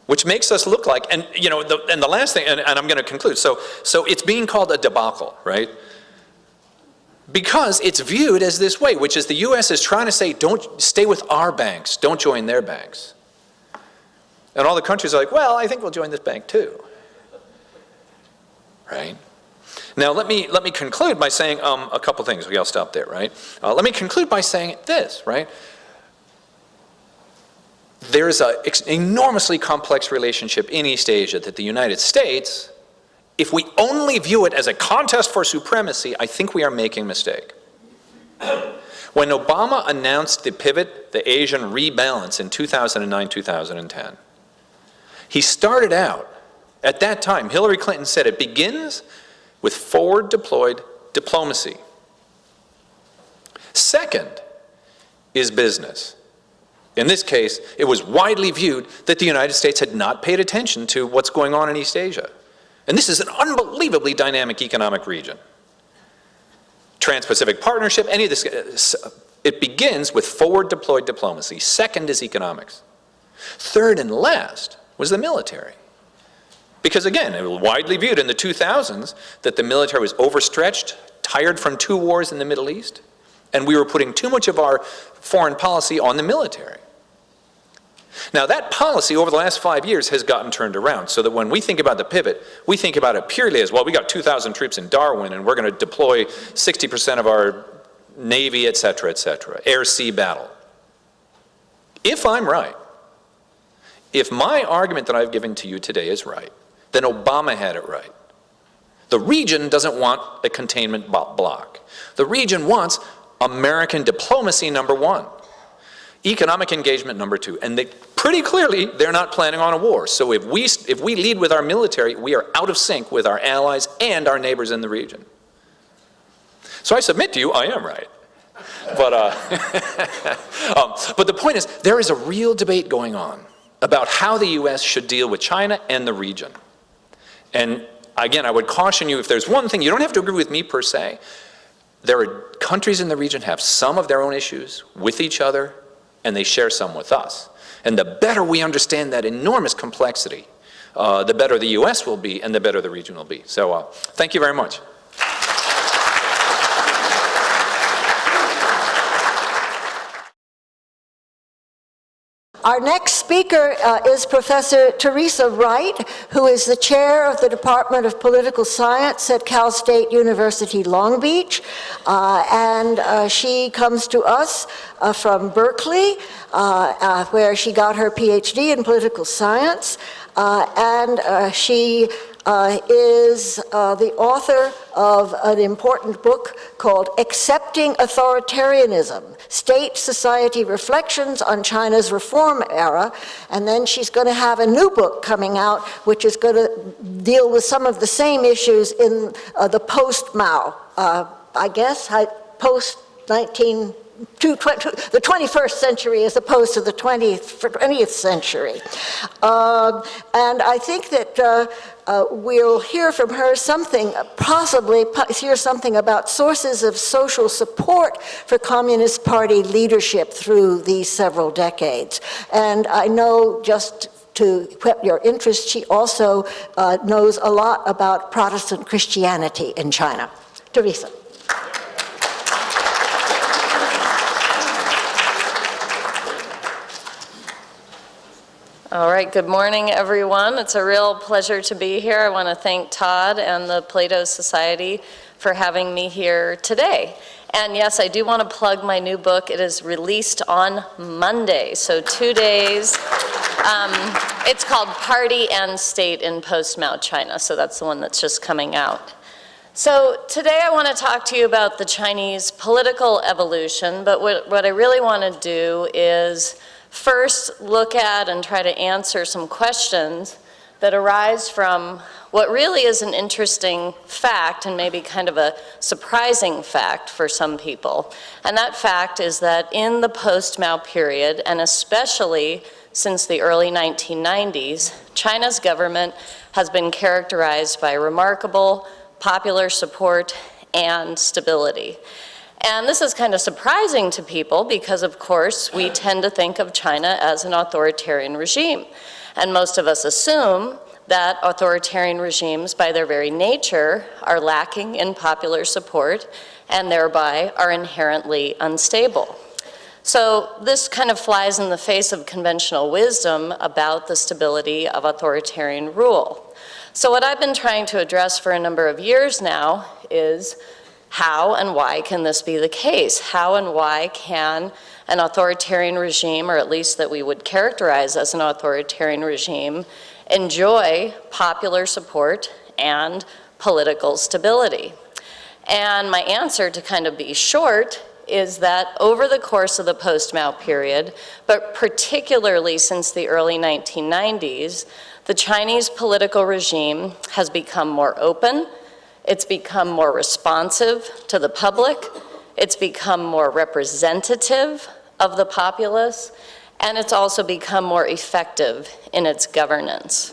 which makes us look like, and you know, and the last thing, and I'm going to conclude, so it's being called a debacle, right? Because it's viewed as this way, which is the US is trying to say, don't stay with our banks, don't join their banks. And all the countries are like, well, I think we'll join this bank too, right? Now let me conclude by saying a couple things. Okay, I'll stop there, right? Let me conclude by saying this, right? There's an enormously complex relationship in East Asia that the United States, if we only view it as a contest for supremacy, I think we are making a mistake. When Obama announced the pivot, the Asian rebalance in 2009, 2010, he started out, at that time, Hillary Clinton said it begins with forward deployed diplomacy. Second is business. In this case, it was widely viewed that the United States had not paid attention to what's going on in East Asia. And this is an unbelievably dynamic economic region. Trans-Pacific Partnership, any of this, it begins with forward deployed diplomacy. Second is economics. Third and last was the military. Because again, it was widely viewed in the 2000s that the military was overstretched, tired from 2 wars in the Middle East, and we were putting too much of our foreign policy on the military. Now that policy over the last 5 years has gotten turned around so that when we think about the pivot, we think about it purely as, well, we got 2,000 troops in Darwin and we're going to deploy 60% of our Navy, et cetera, air-sea battle. If I'm right, if my argument that I've given to you today is right, then Obama had it right. The region doesn't want a containment block. The region wants American diplomacy, number one. Economic engagement, number two. And they pretty clearly, they're not planning on a war. So if we lead with our military, we are out of sync with our allies and our neighbors in the region. So I submit to you, I am right. But, but the point is, there is a real debate going on about how the US should deal with China and the region. And again, I would caution you, if there's one thing, you don't have to agree with me per se. There are countries in the region have some of their own issues with each other, and they share some with us. And the better we understand that enormous complexity, the better the US will be and the better the region will be. So thank you very much. Our next speaker is Professor Teresa Wright, who is the chair of the Department of Political Science at Cal State University, Long Beach. And she comes to us from Berkeley, where she got her PhD in political science. She is the author of an important book called Accepting Authoritarianism, State-Society Reflections on China's Reform Era. And then she's going to have a new book coming out, which is going to deal with some of the same issues in the post-Mao, I guess, post-19... the 21st century as opposed to the 20th century. And I think that we'll hear from her something, possibly hear something about sources of social support for Communist Party leadership through these several decades. And I know, just to whet your interest, she also knows a lot about Protestant Christianity in China. Teresa. All right, good morning, everyone. It's a real pleasure to be here. I want to thank Todd and the PLATO Society for having me here today. And yes, I do want to plug my new book. It is released on Monday, so 2 days. It's called Party and State in Post-Mao China, so that's the one that's just coming out. So today I want to talk to you about the Chinese political evolution, but what I really want to do is first look at and try to answer some questions that arise from what really is an interesting fact and maybe kind of a surprising fact for some people. And that fact is that in the post-Mao period, and especially since the early 1990s, China's government has been characterized by remarkable popular support and stability. And this is kind of surprising to people because, of course, we tend to think of China as an authoritarian regime. And most of us assume that authoritarian regimes, by their very nature, are lacking in popular support and thereby are inherently unstable. So this kind of flies in the face of conventional wisdom about the stability of authoritarian rule. So what I've been trying to address for a number of years now is how and why can this be the case? How and why can an authoritarian regime, or at least that we would characterize as an authoritarian regime, enjoy popular support and political stability? And my answer, to kind of be short, is that over the course of the post-Mao period, but particularly since the early 1990s, the Chinese political regime has become more open, it's become more responsive to the public, it's become more representative of the populace, and it's also become more effective in its governance.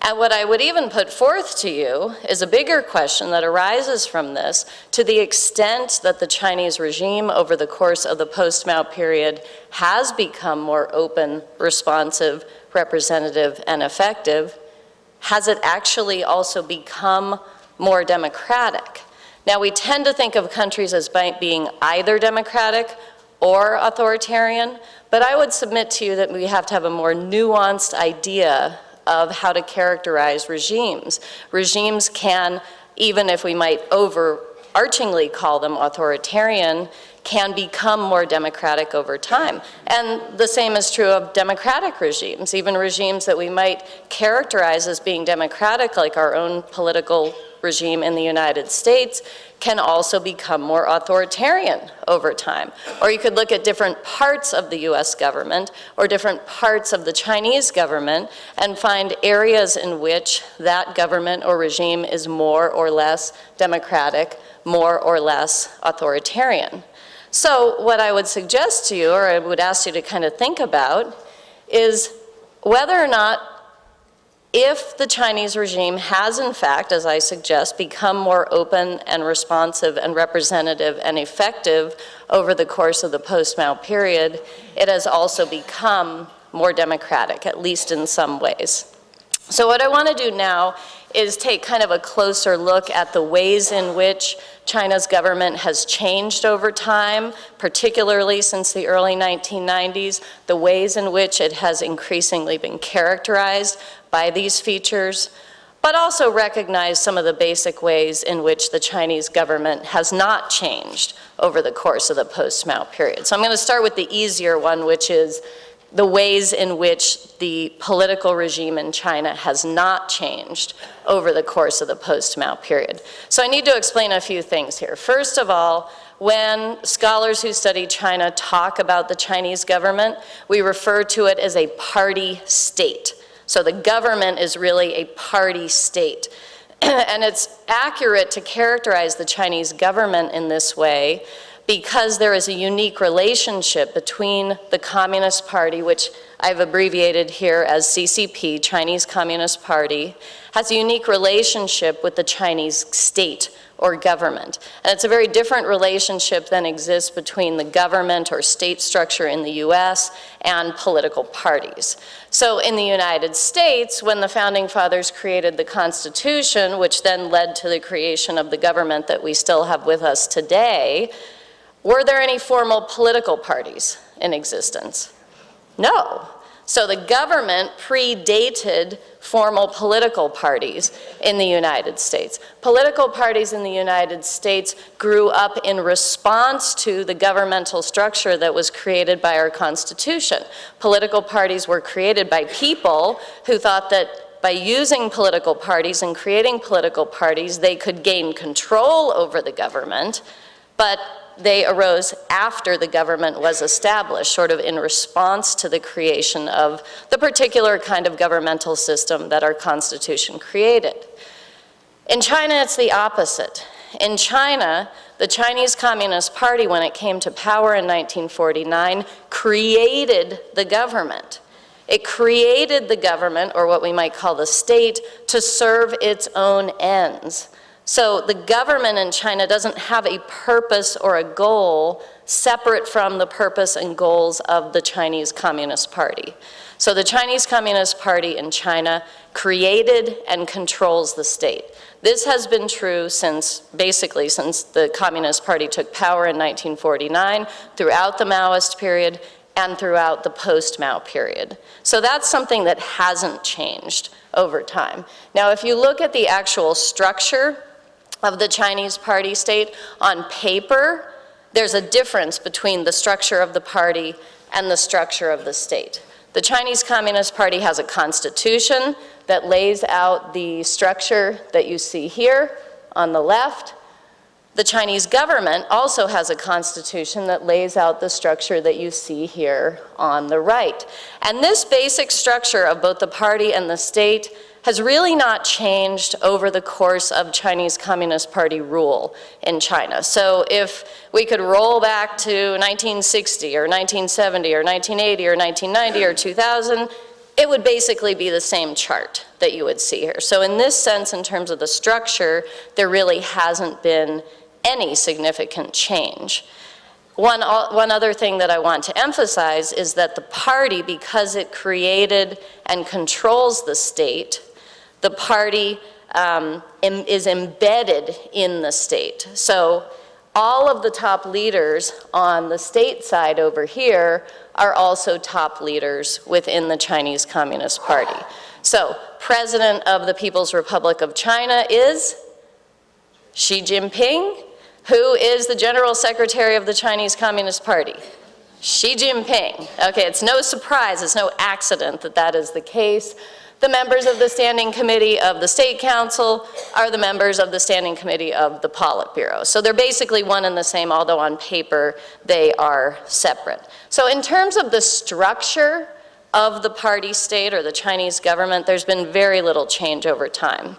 And what I would even put forth to you is a bigger question that arises from this. To the extent that the Chinese regime over the course of the post-Mao period has become more open, responsive, representative, and effective, has it actually also become more democratic? Now, we tend to think of countries as being either democratic or authoritarian, but I would submit to you that we have to have a more nuanced idea of how to characterize regimes. Regimes can, even if we might overarchingly call them authoritarian, can become more democratic over time. And the same is true of democratic regimes. Even regimes that we might characterize as being democratic, like our own political regime in the United States, can also become more authoritarian over time. Or you could look at different parts of the US government or different parts of the Chinese government and find areas in which that government or regime is more or less democratic, more or less authoritarian. So what I would suggest to you, or I would ask you to kind of think about, is whether or not, if the Chinese regime has, in fact, as I suggest, become more open and responsive and representative and effective over the course of the post-Mao period, it has also become more democratic, at least in some ways. So what I want to do now is take kind of a closer look at the ways in which China's government has changed over time, particularly since the early 1990s, the ways in which it has increasingly been characterized by these features, but also recognize some of the basic ways in which the Chinese government has not changed over the course of the post-Mao period. So I'm going to start with the easier one, which is the ways in which the political regime in China has not changed over the course of the post-Mao period. So I need to explain a few things here. First of all, when scholars who study China talk about the Chinese government, we refer to it as a party state. So the government is really a party state. And it's accurate to characterize the Chinese government in this way because there is a unique relationship between the Communist Party, which I've abbreviated here as CCP, Chinese Communist Party, has a unique relationship with the Chinese state or government. And it's a very different relationship than exists between the government or state structure in the US and political parties. So in the United States, when the Founding Fathers created the Constitution, which then led to the creation of the government that we still have with us today, were there any formal political parties in existence? No. So the government predated formal political parties in the United States. Political parties in the United States grew up in response to the governmental structure that was created by our Constitution. Political parties were created by people who thought that by using political parties and creating political parties, they could gain control over the government, but they arose after the government was established, sort of in response to the creation of the particular kind of governmental system that our Constitution created. In China, it's the opposite. In China, the Chinese Communist Party, when it came to power in 1949, created the government. It created the government, or what we might call the state, to serve its own ends. So the government in China doesn't have a purpose or a goal separate from the purpose and goals of the Chinese Communist Party. So the Chinese Communist Party in China created and controls the state. This has been true basically since the Communist Party took power in 1949, throughout the Maoist period, and throughout the post-Mao period. So that's something that hasn't changed over time. Now, if you look at the actual structure of the Chinese party state, on paper, there's a difference between the structure of the party and the structure of the state. The Chinese Communist Party has a constitution that lays out the structure that you see here on the left. The Chinese government also has a constitution that lays out the structure that you see here on the right. And this basic structure of both the party and the state has really not changed over the course of Chinese Communist Party rule in China. So if we could roll back to 1960 or 1970 or 1980 or 1990 or 2000, it would basically be the same chart that you would see here. So in this sense, in terms of the structure, there really hasn't been any significant change. One other thing that I want to emphasize is that the party, because it created and controls the state, the party is embedded in the state. So all of the top leaders on the state side over here are also top leaders within the Chinese Communist Party. So President of the People's Republic of China is Xi Jinping. Who is the General Secretary of the Chinese Communist Party? Xi Jinping. Okay, it's no surprise, it's no accident that that is the case. The members of the Standing Committee of the State Council are the members of the Standing Committee of the Politburo. So they're basically one and the same, although on paper they are separate. So in terms of the structure of the party state or the Chinese government, there's been very little change over time.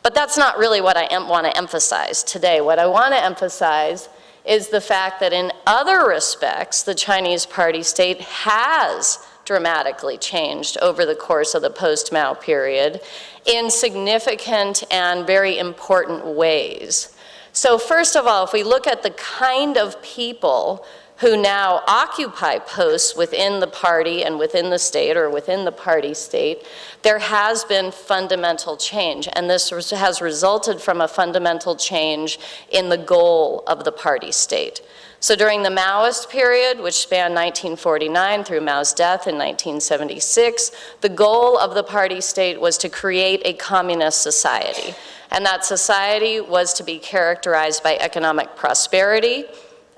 But that's not really what I want to emphasize today. What I want to emphasize is the fact that in other respects, the Chinese party state has dramatically changed over the course of the post-Mao period in significant and very important ways. So first of all, if we look at the kind of people who now occupy posts within the party and within the state or within the party state, there has been fundamental change. And this has resulted from a fundamental change in the goal of the party state. So during the Maoist period, which spanned 1949 through Mao's death in 1976, the goal of the party state was to create a communist society. And that society was to be characterized by economic prosperity,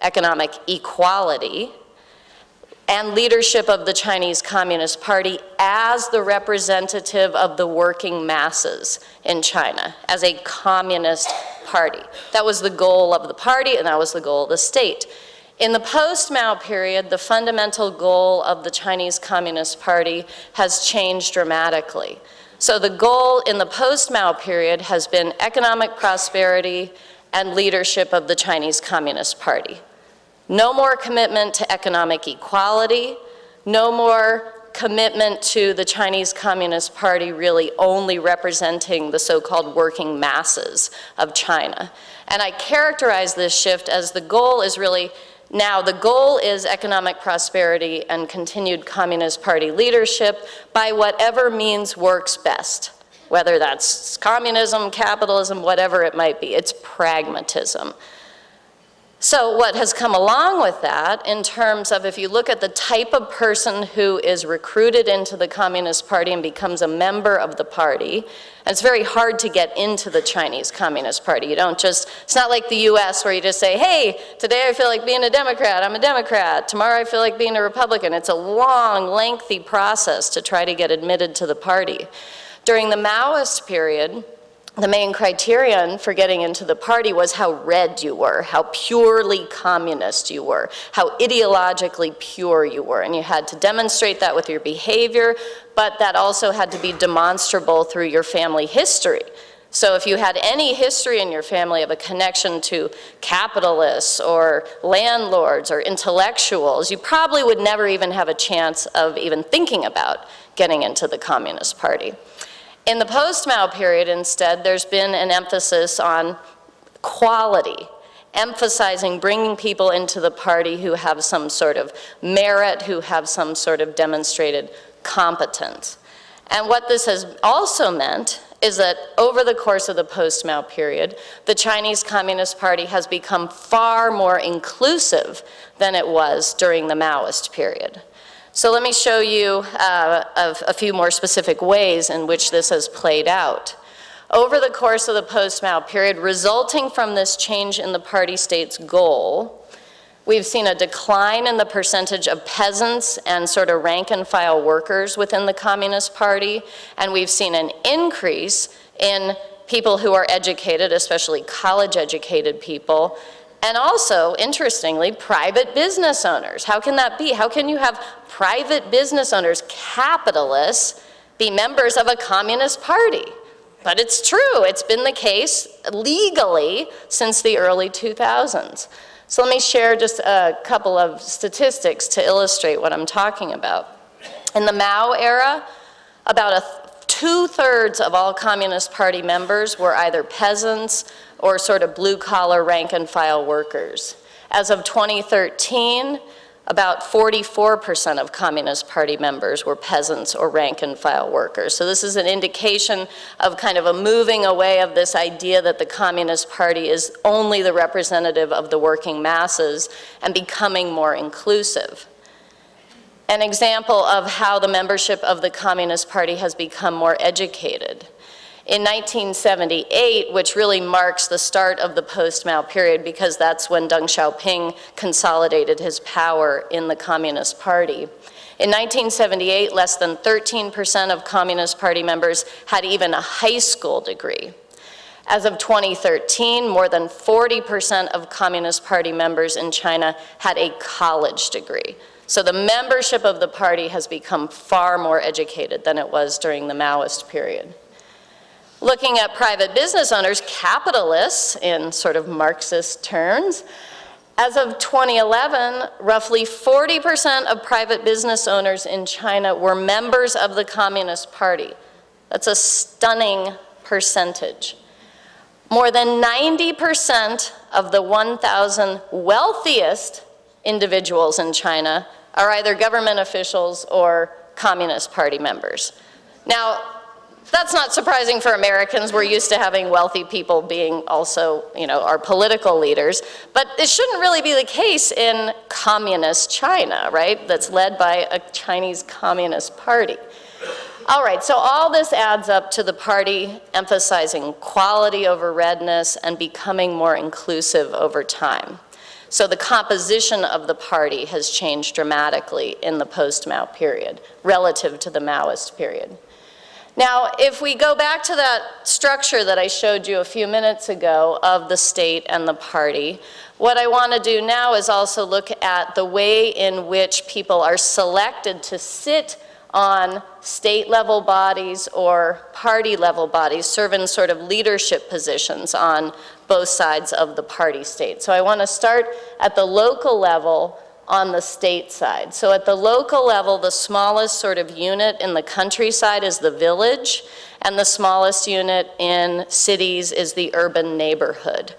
economic equality, and leadership of the Chinese Communist Party as the representative of the working masses in China, as a communist party. That was the goal of the party, and that was the goal of the state. In the post-Mao period, the fundamental goal of the Chinese Communist Party has changed dramatically. So the goal in the post-Mao period has been economic prosperity and leadership of the Chinese Communist Party. No more commitment to economic equality, no more commitment to the Chinese Communist Party really only representing the so-called working masses of China. And I characterize this shift as the goal is really, now the goal is economic prosperity and continued Communist Party leadership by whatever means works best, whether that's communism, capitalism, whatever it might be. It's pragmatism. So what has come along with that in terms of if you look at the type of person who is recruited into the Communist Party and becomes a member of the party, and it's very hard to get into the Chinese Communist Party. You don't just, it's not like the US where you just say, hey, today I feel like being a Democrat, I'm a Democrat. Tomorrow I feel like being a Republican. It's a long, lengthy process to try to get admitted to the party. During the Maoist period, the main criterion for getting into the party was how red you were, how purely communist you were, how ideologically pure you were. And you had to demonstrate that with your behavior, but that also had to be demonstrable through your family history. So if you had any history in your family of a connection to capitalists or landlords or intellectuals, you probably would never even have a chance of even thinking about getting into the Communist Party. In the post-Mao period, instead, there's been an emphasis on quality emphasizing bringing people into the party who have some sort of merit, who have some sort of demonstrated competence. And what this has also meant is that over the course of the post-Mao period, the Chinese Communist Party has become far more inclusive than it was during the Maoist period. So let me show you a few more specific ways in which this has played out. Over the course of the post-Mao period, resulting from this change in the party state's goal, we've seen a decline in the percentage of peasants and sort of rank-and-file workers within the Communist Party, and we've seen an increase in people who are educated, especially college-educated people, and also, interestingly, private business owners. How can that be? How can you have private business owners, capitalists, be members of a communist party? But it's true. It's been the case legally since the early 2000s. So let me share just a couple of statistics to illustrate what I'm talking about. In the Mao era, about two-thirds of all Communist Party members were either peasants or sort of blue-collar rank-and-file workers. As of 2013, about 44% of Communist Party members were peasants or rank-and-file workers. So this is an indication of kind of a moving away of this idea that the Communist Party is only the representative of the working masses and becoming more inclusive. An example of how the membership of the Communist Party has become more educated. In 1978, which really marks the start of the post-Mao period because that's when Deng Xiaoping consolidated his power in the Communist Party. In 1978, less than 13% of Communist Party members had even a high school degree. As of 2013, more than 40% of Communist Party members in China had a college degree. So the membership of the party has become far more educated than it was during the Maoist period. Looking at private business owners, capitalists in sort of Marxist terms, as of 2011, roughly 40% of private business owners in China were members of the Communist Party. That's a stunning percentage. More than 90% of the 1,000 wealthiest individuals in China are either government officials or Communist Party members. Now, that's not surprising for Americans. We're used to having wealthy people being also, our political leaders. But it shouldn't really be the case in communist China, right? That's led by a Chinese Communist Party. All right, so all this adds up to the party emphasizing quality over redness and becoming more inclusive over time. So the composition of the party has changed dramatically in the post-Mao period relative to the Maoist period. Now, if we go back to that structure that I showed you a few minutes ago of the state and the party, what I want to do now is also look at the way in which people are selected to sit on state-level bodies or party-level bodies, serve in sort of leadership positions on both sides of the party state. So I want to start at the local level on the state side. So at the local level, the smallest sort of unit in the countryside is the village, and the smallest unit in cities is the urban neighborhood.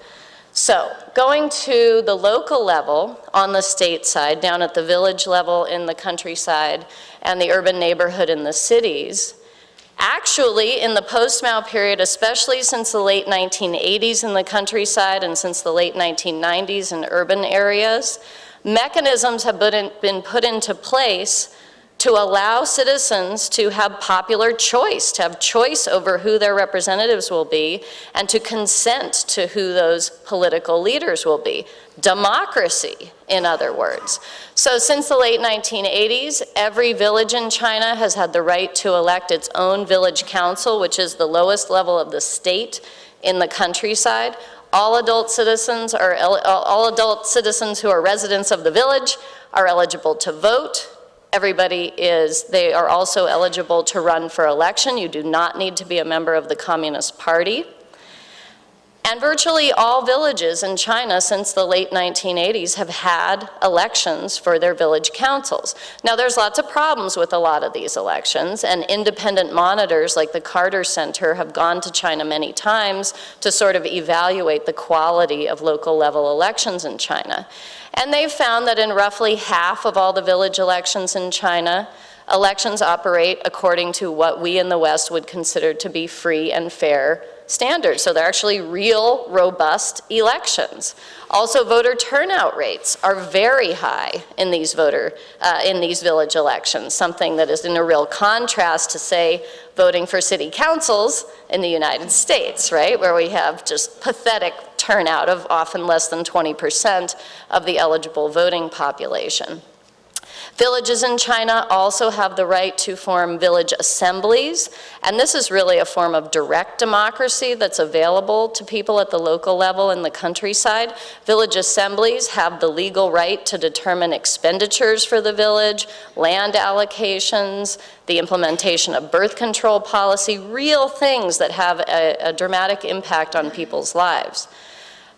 So going to the local level on the state side, down at the village level in the countryside, and the urban neighborhood in the cities, actually in the post-Mao period, especially since the late 1980s in the countryside and since the late 1990s in urban areas, mechanisms have been put into place to allow citizens to have popular choice, to have choice over who their representatives will be, and to consent to who those political leaders will be. Democracy, in other words. So since the late 1980s, every village in China has had the right to elect its own village council, which is the lowest level of the state in the countryside. All adult citizens who are residents of the village are eligible to vote. They are also eligible to run for election. You do not need to be a member of the Communist Party. And virtually all villages in China since the late 1980s have had elections for their village councils. Now, there's lots of problems with a lot of these elections, and independent monitors like the Carter Center have gone to China many times to sort of evaluate the quality of local level elections in China. And they've found that in roughly half of all the village elections in China, elections operate according to what we in the West would consider to be free and fair standards. So they're actually real, robust elections. Also, voter turnout rates are very high in these village elections, something that is in a real contrast to, say, voting for city councils in the United States, right, where we have just pathetic turnout of often less than 20% of the eligible voting population. Villages in China also have the right to form village assemblies, and this is really a form of direct democracy that's available to people at the local level in the countryside. Village assemblies have the legal right to determine expenditures for the village, land allocations, the implementation of birth control policy, real things that have a dramatic impact on people's lives.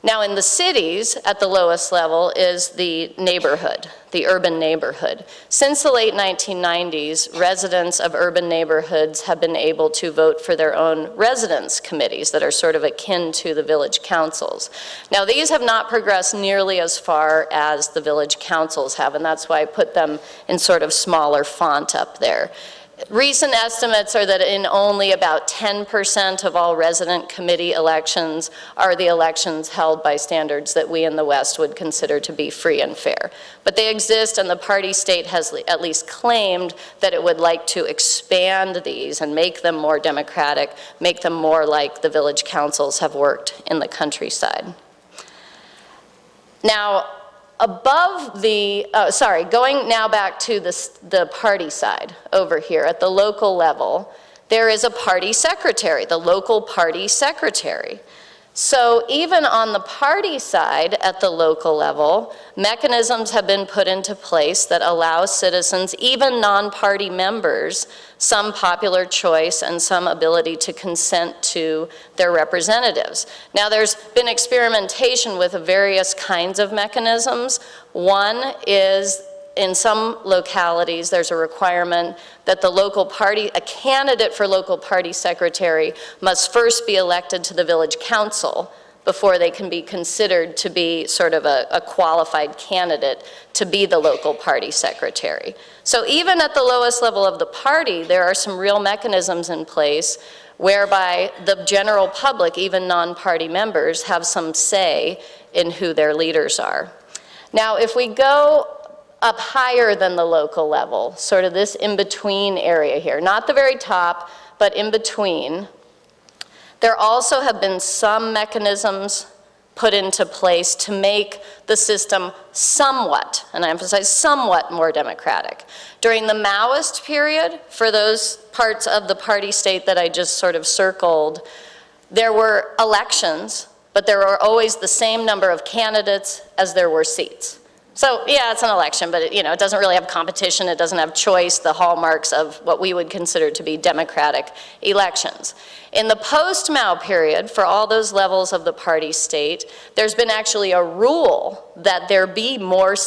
Now, in the cities, at the lowest level is the neighborhood, the urban neighborhood. Since the late 1990s, residents of urban neighborhoods have been able to vote for their own residence committees that are sort of akin to the village councils. Now, these have not progressed nearly as far as the village councils have, and that's why I put them in sort of smaller font up there. Recent estimates are that in only about 10% of all resident committee elections are the elections held by standards that we in the West would consider to be free and fair. But they exist, and the party state has at least claimed that it would like to expand these and make them more democratic, make them more like the village councils have worked in the countryside. Now, above the, going now back to the party side over here at the local level, there is a party secretary, the local party secretary. So even on the party side at the local level, mechanisms have been put into place that allow citizens, even non-party members, some popular choice and some ability to consent to their representatives. Now, there's been experimentation with various kinds of mechanisms. One is, in some localities, there's a requirement that the local party, a candidate for local party secretary must first be elected to the village council before they can be considered to be sort of a qualified candidate to be the local party secretary. So even at the lowest level of the party, there are some real mechanisms in place whereby the general public, even non-party members, have some say in who their leaders are. Now, if we go up higher than the local level, sort of this in-between area here, not the very top, but in between, there also have been some mechanisms put into place to make the system somewhat, and I emphasize somewhat, more democratic. During the Maoist period, for those parts of the party state that I just sort of circled, there were elections, but there were always the same number of candidates as there were seats. So yeah, it's an election, but it doesn't really have competition, it doesn't have choice, the hallmarks of what we would consider to be democratic elections. In the post-Mao period, for all those levels of the party state, there's been actually a rule that there be more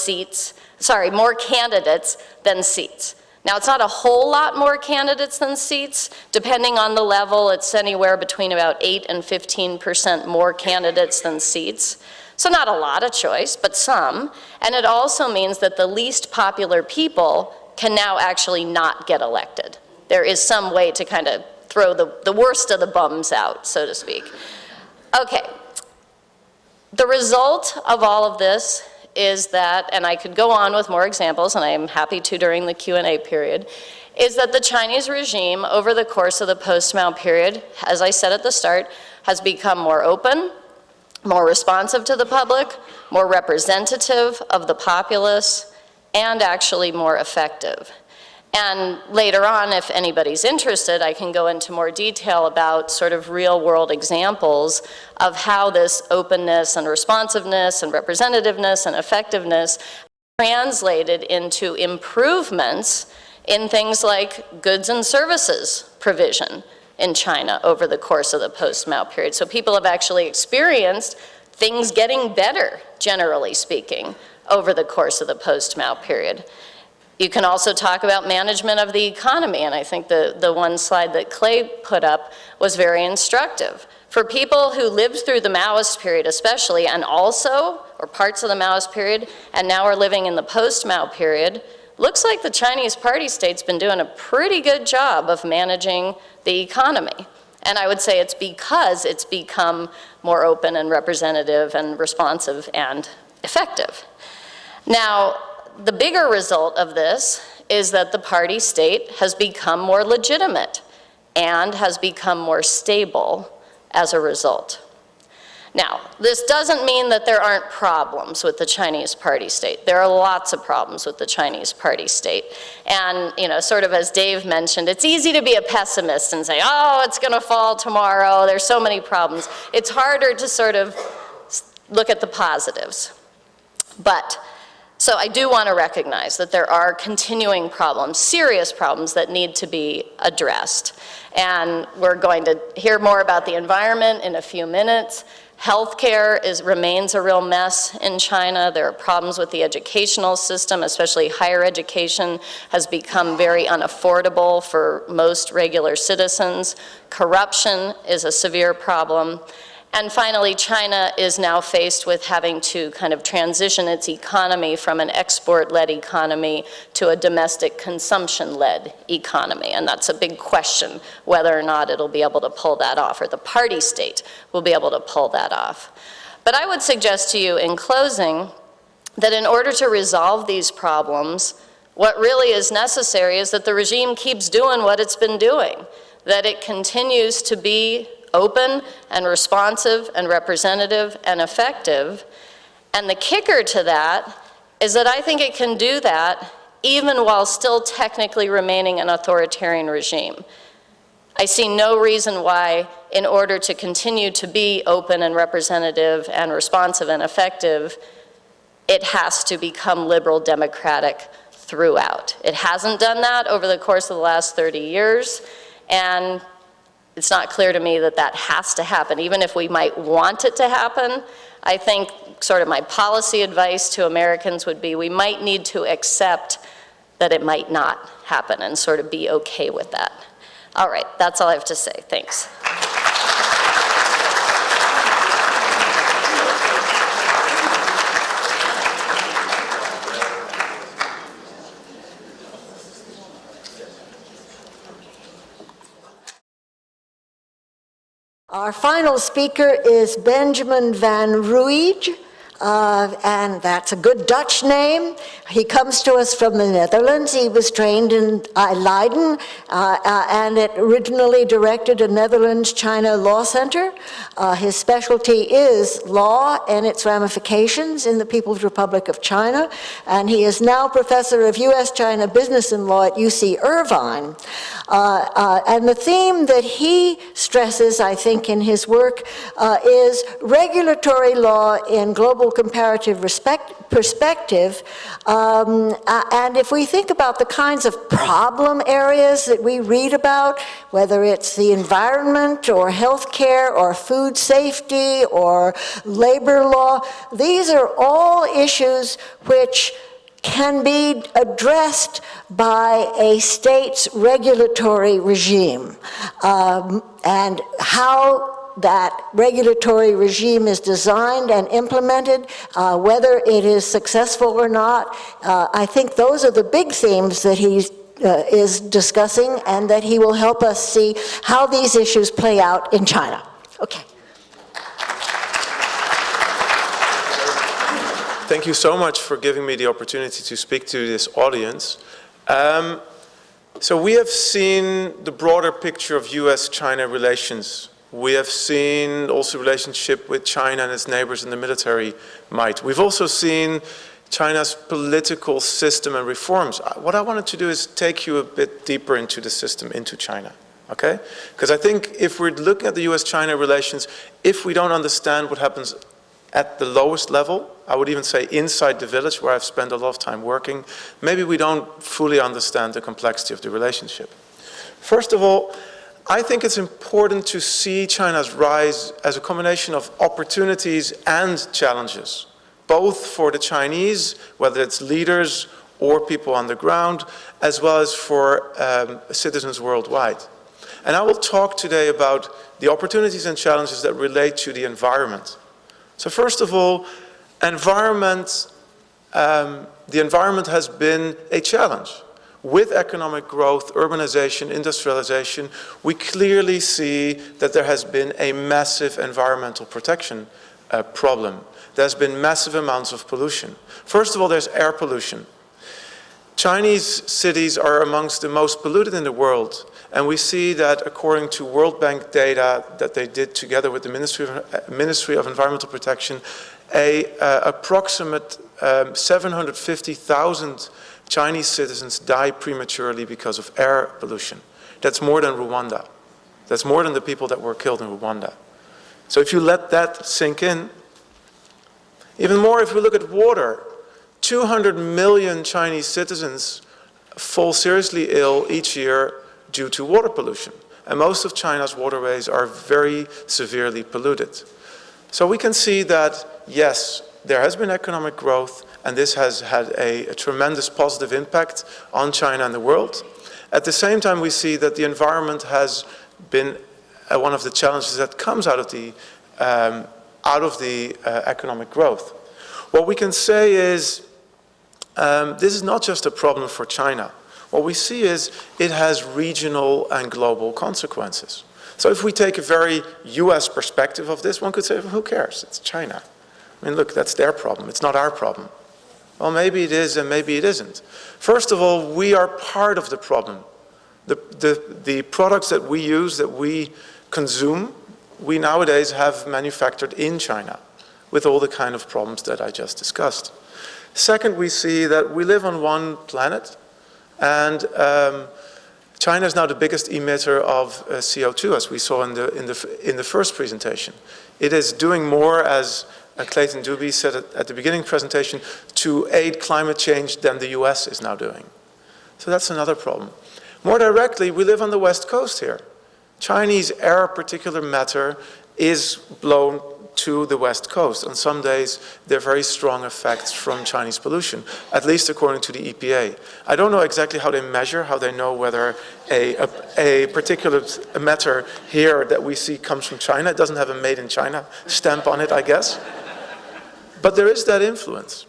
candidates than seats. Now, it's not a whole lot more candidates than seats. Depending on the level, it's anywhere between about 8 and 15% more candidates than seats. So not a lot of choice, but some. And it also means that the least popular people can now actually not get elected. There is some way to kind of throw the worst of the bums out, so to speak. Okay. The result of all of this is that, and I could go on with more examples, and I am happy to during the Q&A period, is that the Chinese regime over the course of the post-Mao period, as I said at the start, has become more open, more responsive to the public, more representative of the populace, and actually more effective. And later on, if anybody's interested, I can go into more detail about sort of real-world examples of how this openness and responsiveness and representativeness and effectiveness translated into improvements in things like goods and services provision, in China over the course of the post-Mao period. So people have actually experienced things getting better, generally speaking, over the course of the post-Mao period. You can also talk about management of the economy, and I think the one slide that Clay put up was very instructive. For people who lived through the Maoist period especially, and also, or parts of the Maoist period, and now are living in the post-Mao period, looks like the Chinese party state's been doing a pretty good job of managing the economy. And I would say it's because it's become more open and representative and responsive and effective. Now, the bigger result of this is that the party state has become more legitimate and has become more stable as a result. Now, this doesn't mean that there aren't problems with the Chinese party state. There are lots of problems with the Chinese party state. And, you know, sort of as Dave mentioned, it's easy to be a pessimist and say, oh, it's going to fall tomorrow. There's so many problems. It's harder to sort of look at the positives. But, so I do want to recognize that there are continuing problems, serious problems that need to be addressed. And we're going to hear more about the environment in a few minutes. Healthcare remains a real mess in China. There are problems with the educational system, especially higher education has become very unaffordable for most regular citizens. Corruption is a severe problem. And finally, China is now faced with having to kind of transition its economy from an export-led economy to a domestic consumption-led economy. And that's a big question, whether or not it'll be able to pull that off, or the party state will be able to pull that off. But I would suggest to you in closing that in order to resolve these problems, what really is necessary is that the regime keeps doing what it's been doing, that it continues to be open and responsive and representative and effective. And the kicker to that is that I think it can do that even while still technically remaining an authoritarian regime. I see no reason why, in order to continue to be open and representative and responsive and effective, it has to become liberal democratic throughout. It hasn't done that over the course of the last 30 years, and it's not clear to me that that has to happen. Even if we might want it to happen, I think sort of my policy advice to Americans would be we might need to accept that it might not happen and sort of be okay with that. All right, that's all I have to say. Thanks. Our final speaker is Benjamin van Rooij, and that's a good Dutch name. He comes to us from the Netherlands. He was trained in Leiden and it originally directed a Netherlands-China law center. His specialty is law and its ramifications in the People's Republic of China, and he is now professor of U.S.-China business and law at UC Irvine. And the theme that he stresses, I think, in his work is regulatory law in global comparative perspective. And if we think about the kinds of problem areas that we read about, whether it's the environment or healthcare or food safety or labor law, these are all issues which can be addressed by a state's regulatory regime. And how that regulatory regime is designed and implemented, whether it is successful or not, I think those are the big themes that he is discussing, and that he will help us see how these issues play out in China. Okay. Thank you so much for giving me the opportunity to speak to this audience. So we have seen the broader picture of US-China relations. We have seen also relationship with China and its neighbors in the military might. We've also seen China's political system and reforms. What I wanted to do is take you a bit deeper into the system, into China, okay? Because I think if we're looking at the US-China relations, if we don't understand what happens at the lowest level, I would even say inside the village where I've spent a lot of time working, maybe we don't fully understand the complexity of the relationship. First of all, I think it's important to see China's rise as a combination of opportunities and challenges, both for the Chinese, whether it's leaders or people on the ground, as well as for citizens worldwide. And I will talk today about the opportunities and challenges that relate to the environment. So first of all, the environment has been a challenge. With economic growth, urbanization, industrialization, we clearly see that there has been a massive environmental protection problem. There's been massive amounts of pollution. First of all, there's air pollution. Chinese cities are amongst the most polluted in the world, and we see that according to World Bank data that they did together with the Ministry of Environmental Protection, approximate 750,000 Chinese citizens die prematurely because of air pollution. That's more than Rwanda. That's more than the people that were killed in Rwanda. So if you let that sink in, even more if we look at water, 200 million Chinese citizens fall seriously ill each year due to water pollution. And most of China's waterways are very severely polluted. So we can see that, yes, there has been economic growth, and this has had a tremendous positive impact on China and the world. At the same time, we see that the environment has been one of the challenges that comes out of the economic growth. What we can say is this is not just a problem for China. What we see is it has regional and global consequences. So if we take a very US perspective of this, one could say, well, who cares? It's China. I mean, look, that's their problem. It's not our problem. Well, maybe it is and maybe it isn't. First of all, we are part of the problem. The products that we use, that we consume, we nowadays have manufactured in China with all the kind of problems that I just discussed. Second, we see that we live on one planet, and China is now the biggest emitter of CO2, as we saw in the first presentation. It is doing more, as Clayton Dubie said at the beginning presentation, to aid climate change than the US is now doing. So that's another problem. More directly, we live on the West Coast here. Chinese air particulate matter is blown to the West Coast. On some days, there are very strong effects from Chinese pollution, at least according to the EPA. I don't know exactly how they measure, how they know whether a particulate matter here that we see comes from China. It doesn't have a made in China stamp on it, I guess. But there is that influence.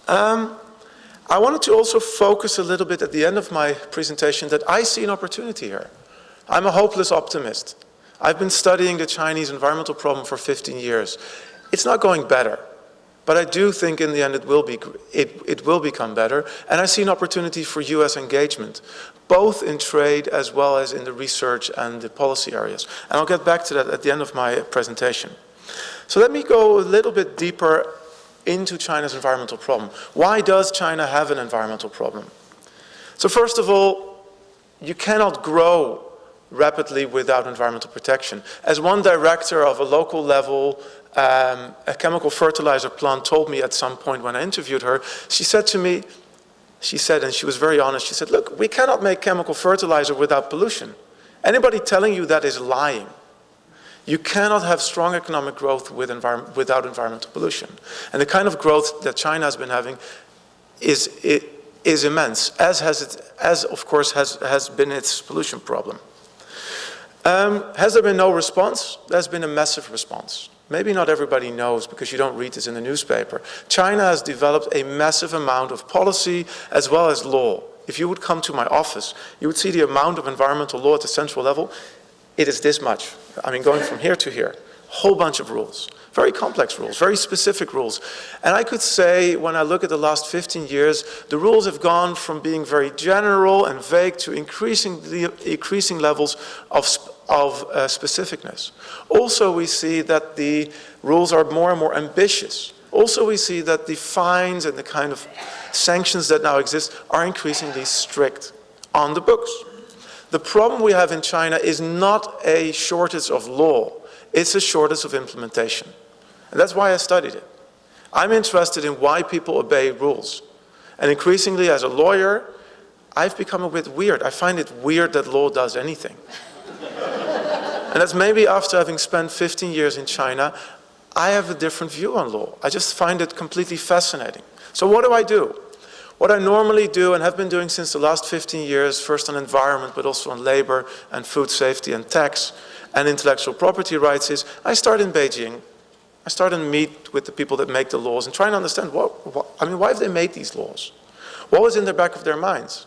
I wanted to also focus a little bit at the end of my presentation that I see an opportunity here. I'm a hopeless optimist. I've been studying the Chinese environmental problem for 15 years. It's not going better, but I do think in the end it will become better, and I see an opportunity for US engagement, both in trade as well as in the research and the policy areas. And I'll get back to that at the end of my presentation. So let me go a little bit deeper into China's environmental problem. Why does China have an environmental problem? So first of all, you cannot grow rapidly without environmental protection. As one director of a local level, a chemical fertilizer plant told me at some point when I interviewed her, she said to me, and she was very honest, she said, look, we cannot make chemical fertilizer without pollution. Anybody telling you that is lying. You cannot have strong economic growth without environmental pollution. And the kind of growth that China has been having is immense, as of course has been its pollution problem. Has there been no response? There's been a massive response. Maybe not everybody knows because you don't read this in the newspaper. China has developed a massive amount of policy as well as law. If you would come to my office, you would see the amount of environmental law at the central level. It is this much. I mean, going from here to here. A whole bunch of rules. Very complex rules, very specific rules. And I could say, when I look at the last 15 years, the rules have gone from being very general and vague to increasing levels of specificness. Also, we see that the rules are more and more ambitious. Also, we see that the fines and the kind of sanctions that now exist are increasingly strict on the books. The problem we have in China is not a shortage of law, it's a shortage of implementation. And that's why I studied it. I'm interested in why people obey rules. And increasingly, as a lawyer, I've become a bit weird. I find it weird that law does anything. And that's maybe after having spent 15 years in China, I have a different view on law. I just find it completely fascinating. So what do? What I normally do and have been doing since the last 15 years, first on environment, but also on labor and food safety and tax and intellectual property rights, is I start in Beijing. I start and meet with the people that make the laws and try and understand why have they made these laws? What was in the back of their minds?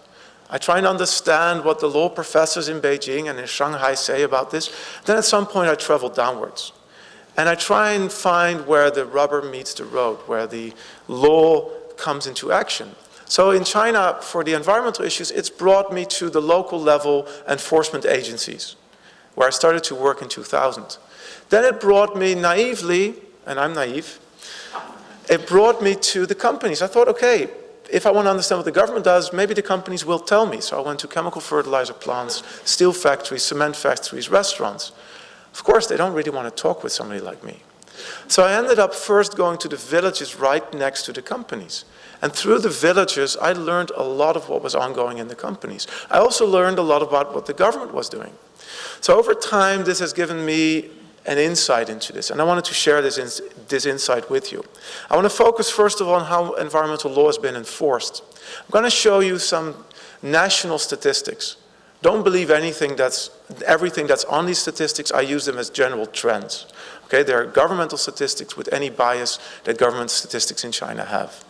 I try and understand what the law professors in Beijing and in Shanghai say about this. Then at some point I travel downwards. And I try and find where the rubber meets the road, where the law comes into action. So in China, for the environmental issues, it's brought me to the local level enforcement agencies, where I started to work in 2000. Then it brought me naively, and I'm naive, it brought me to the companies. I thought, okay, if I want to understand what the government does, maybe the companies will tell me. So I went to chemical fertilizer plants, steel factories, cement factories, restaurants. Of course, they don't really want to talk with somebody like me. So I ended up first going to the villages right next to the companies. And through the villages, I learned a lot of what was ongoing in the companies. I also learned a lot about what the government was doing. So over time, this has given me an insight into this, and I wanted to share this insight with you. I want to focus first of all on how environmental law has been enforced. I'm going to show you some national statistics. Don't believe everything that's on these statistics. I use them as general trends. Okay, they are governmental statistics with any bias that government statistics in China have.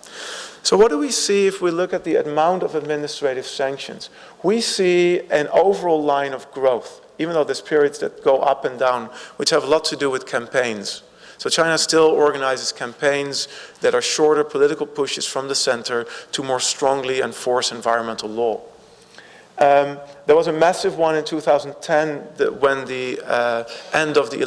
So what do we see if we look at the amount of administrative sanctions? We see an overall line of growth, even though there's periods that go up and down, which have a lot to do with campaigns. So China still organizes campaigns that are shorter political pushes from the center to more strongly enforce environmental law. There was a massive one in 2010 when the end of the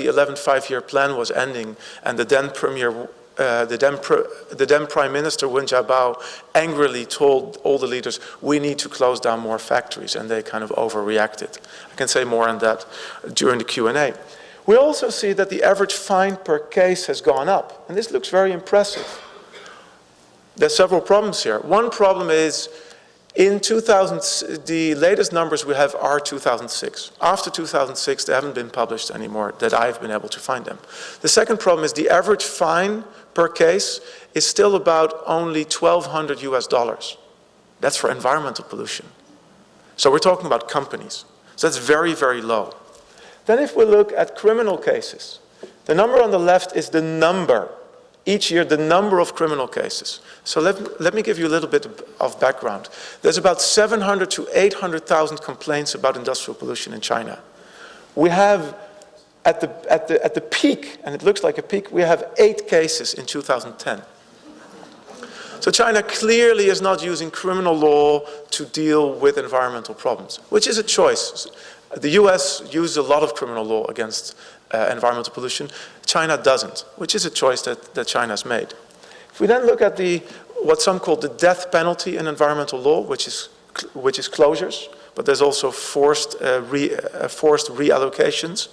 11th five-year plan was ending, and the then premier, the then Prime Minister Wen Jiabao angrily told all the leaders, we need to close down more factories, and they kind of overreacted. I can say more on that during the Q&A. We also see that the average fine per case has gone up, and this looks very impressive. There's several problems here. One problem is in 2000, the latest numbers we have are 2006. After 2006, they haven't been published anymore that I've been able to find them. The second problem is the average fine per case is still about only $1,200 US. That's for environmental pollution. So we're talking about companies. So that's very, very low. Then if we look at criminal cases, the number on the left is the number, each year the number of criminal cases. So let me give you a little bit of background. There's about 700 to 800,000 complaints about industrial pollution in China. We have at the peak, and it looks like a peak, we have 8 cases in 2010. So China clearly is not using criminal law to deal with environmental problems, which is a choice. The US uses a lot of criminal law against environmental pollution. China doesn't, which is a choice that China's made. If we then look at what some call the death penalty in environmental law, which is closures, but there's also forced reallocations,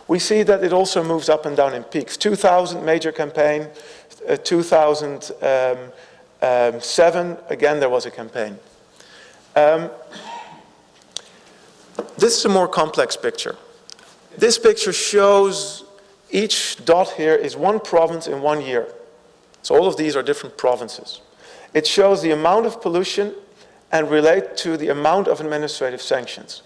we see that it also moves up and down in peaks. 2000 major campaign, 2007 again there was a campaign. This is a more complex picture. This picture shows each dot here is one province in 1 year. So all of these are different provinces. It shows the amount of pollution and relate to the amount of administrative sanctions.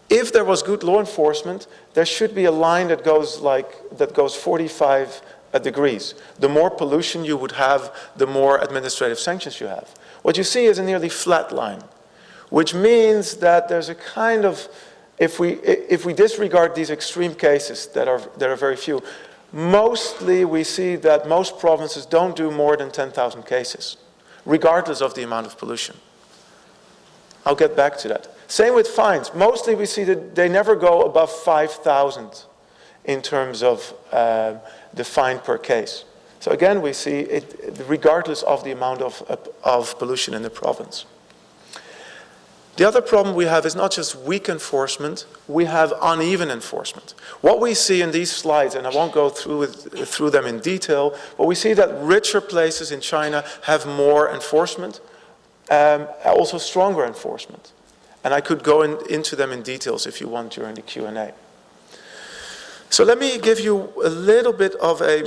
If there was good law enforcement, there should be a line that goes 45 degrees. The more pollution you would have, the more administrative sanctions you have. What you see is a nearly flat line, which means that there's a kind of, if we disregard these extreme cases that are very few, mostly we see that most provinces don't do more than 10,000 cases, regardless of the amount of pollution. I'll get back to that. Same with fines. Mostly we see that they never go above 5,000 in terms of the fine per case. So again, we see it regardless of the amount of pollution in the province. The other problem we have is not just weak enforcement, we have uneven enforcement. What we see in these slides, and I won't go through them in detail, but we see that richer places in China have more enforcement, also stronger enforcement. And I could go into them in details if you want during the Q&A. So let me give you a little bit of a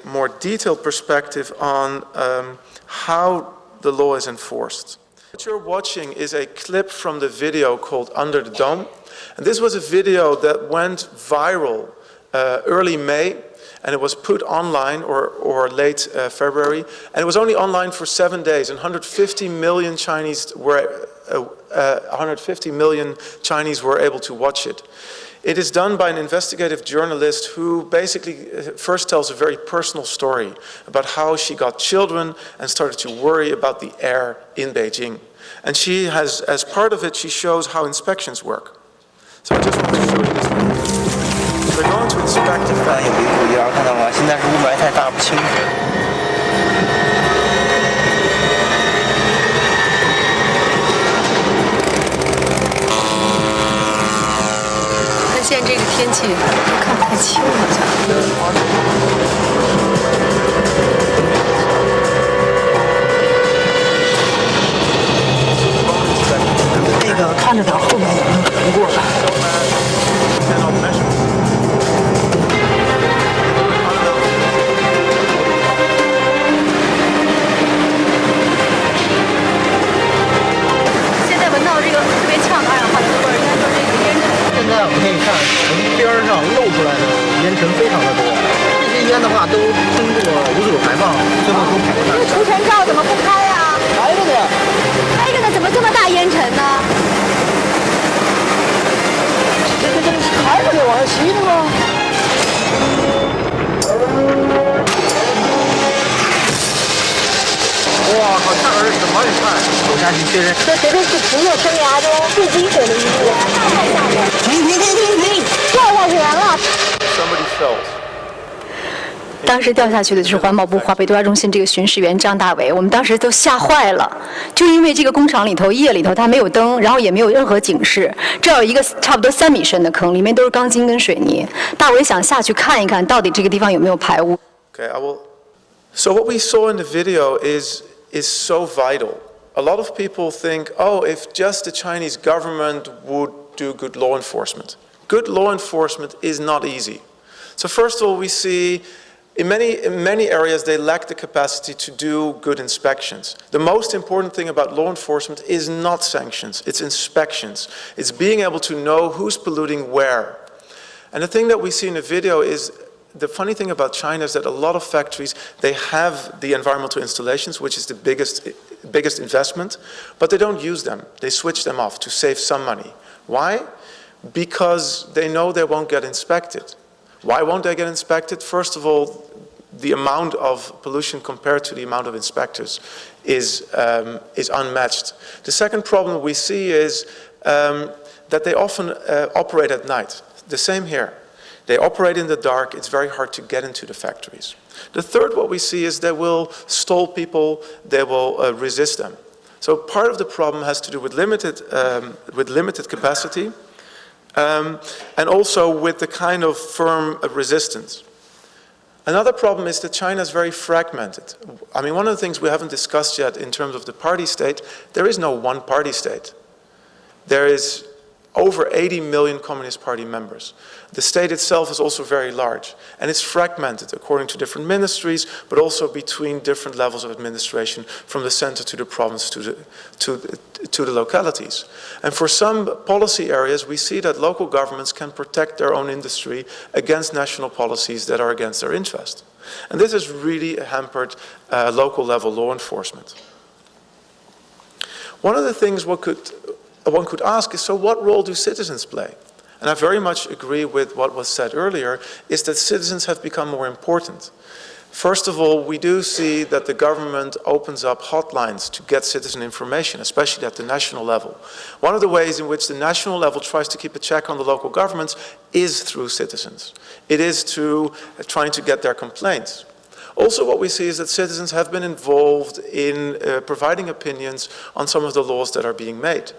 more detailed perspective on how the law is enforced. What you're watching is a clip from the video called Under the Dome. And this was a video that went viral early May, and it was put online or late February. And it was only online for 7 days, and 150 million Chinese were able to watch it. It is done by an investigative journalist who basically first tells a very personal story about how she got children and started to worry about the air in Beijing. And she has, as part of it, she shows how inspections work. So I just want to show you this. They're going to inspect the factory. 有一股烟，看到吗？现在是雾霾太大，不清楚。现在这个天气看不太清，好像。那个看着点后面有没有人过来。现在闻到这个特别呛的二氧化硫的味儿，应该说这个烟尘。现在我们可以看从边上漏出来的烟尘非常的多，这些烟的话都通过污水排放，最后都排到大气。这除尘罩怎么不开啊？开着呢。开着呢，怎么这么大烟尘呢？这开着呢，往上吸的吗？哇，好呛人，怎么也看？走下去确认。这绝对是职业生涯中最惊险的一幕，太吓人！停！掉下去人了。Somebody felt. 当时掉下去的就是环保部华北对外中心这个巡视员张大伟，我们当时都吓坏了，就因为这个工厂里头夜里头它没有灯，然后也没有任何警示，这有一个差不多3米深的坑，里面都是钢筋跟水泥。大伟想下去看一看，到底这个地方有没有排污。Okay, I will. So what we saw in the video is so vital. A lot of people think, oh, if just the Chinese government would do good law enforcement. Good law enforcement is not easy. So first of all, we see in many areas they lack the capacity to do good inspections. The most important thing about law enforcement is not sanctions, it's inspections. It's being able to know who's polluting where. And the thing that we see in the video is the funny thing about China is that a lot of factories, they have the environmental installations, which is the biggest investment, but they don't use them. They switch them off to save some money. Why? Because they know they won't get inspected. Why won't they get inspected? First of all, the amount of pollution compared to the amount of inspectors is unmatched. The second problem we see is that they often operate at night. The same here. They operate in the dark, it's very hard to get into the factories. The third, what we see is they will stall people, they will resist them. So part of the problem has to do with limited capacity and also with the kind of firm resistance. Another problem is that China is very fragmented. I mean, one of the things we haven't discussed yet in terms of the party state, there is no one party state. There is over 80 million Communist Party members. The state itself is also very large, and it's fragmented according to different ministries, but also between different levels of administration, from the center to the province to the localities. And for some policy areas, we see that local governments can protect their own industry against national policies that are against their interest. And this has really hampered local level law enforcement. One of the things one could ask is, so what role do citizens play? And I very much agree with what was said earlier, is that citizens have become more important. First of all, we do see that the government opens up hotlines to get citizen information, especially at the national level. One of the ways in which the national level tries to keep a check on the local governments is through citizens. It is through trying to get their complaints. Also, what we see is that citizens have been involved in providing opinions on some of the laws that are being made.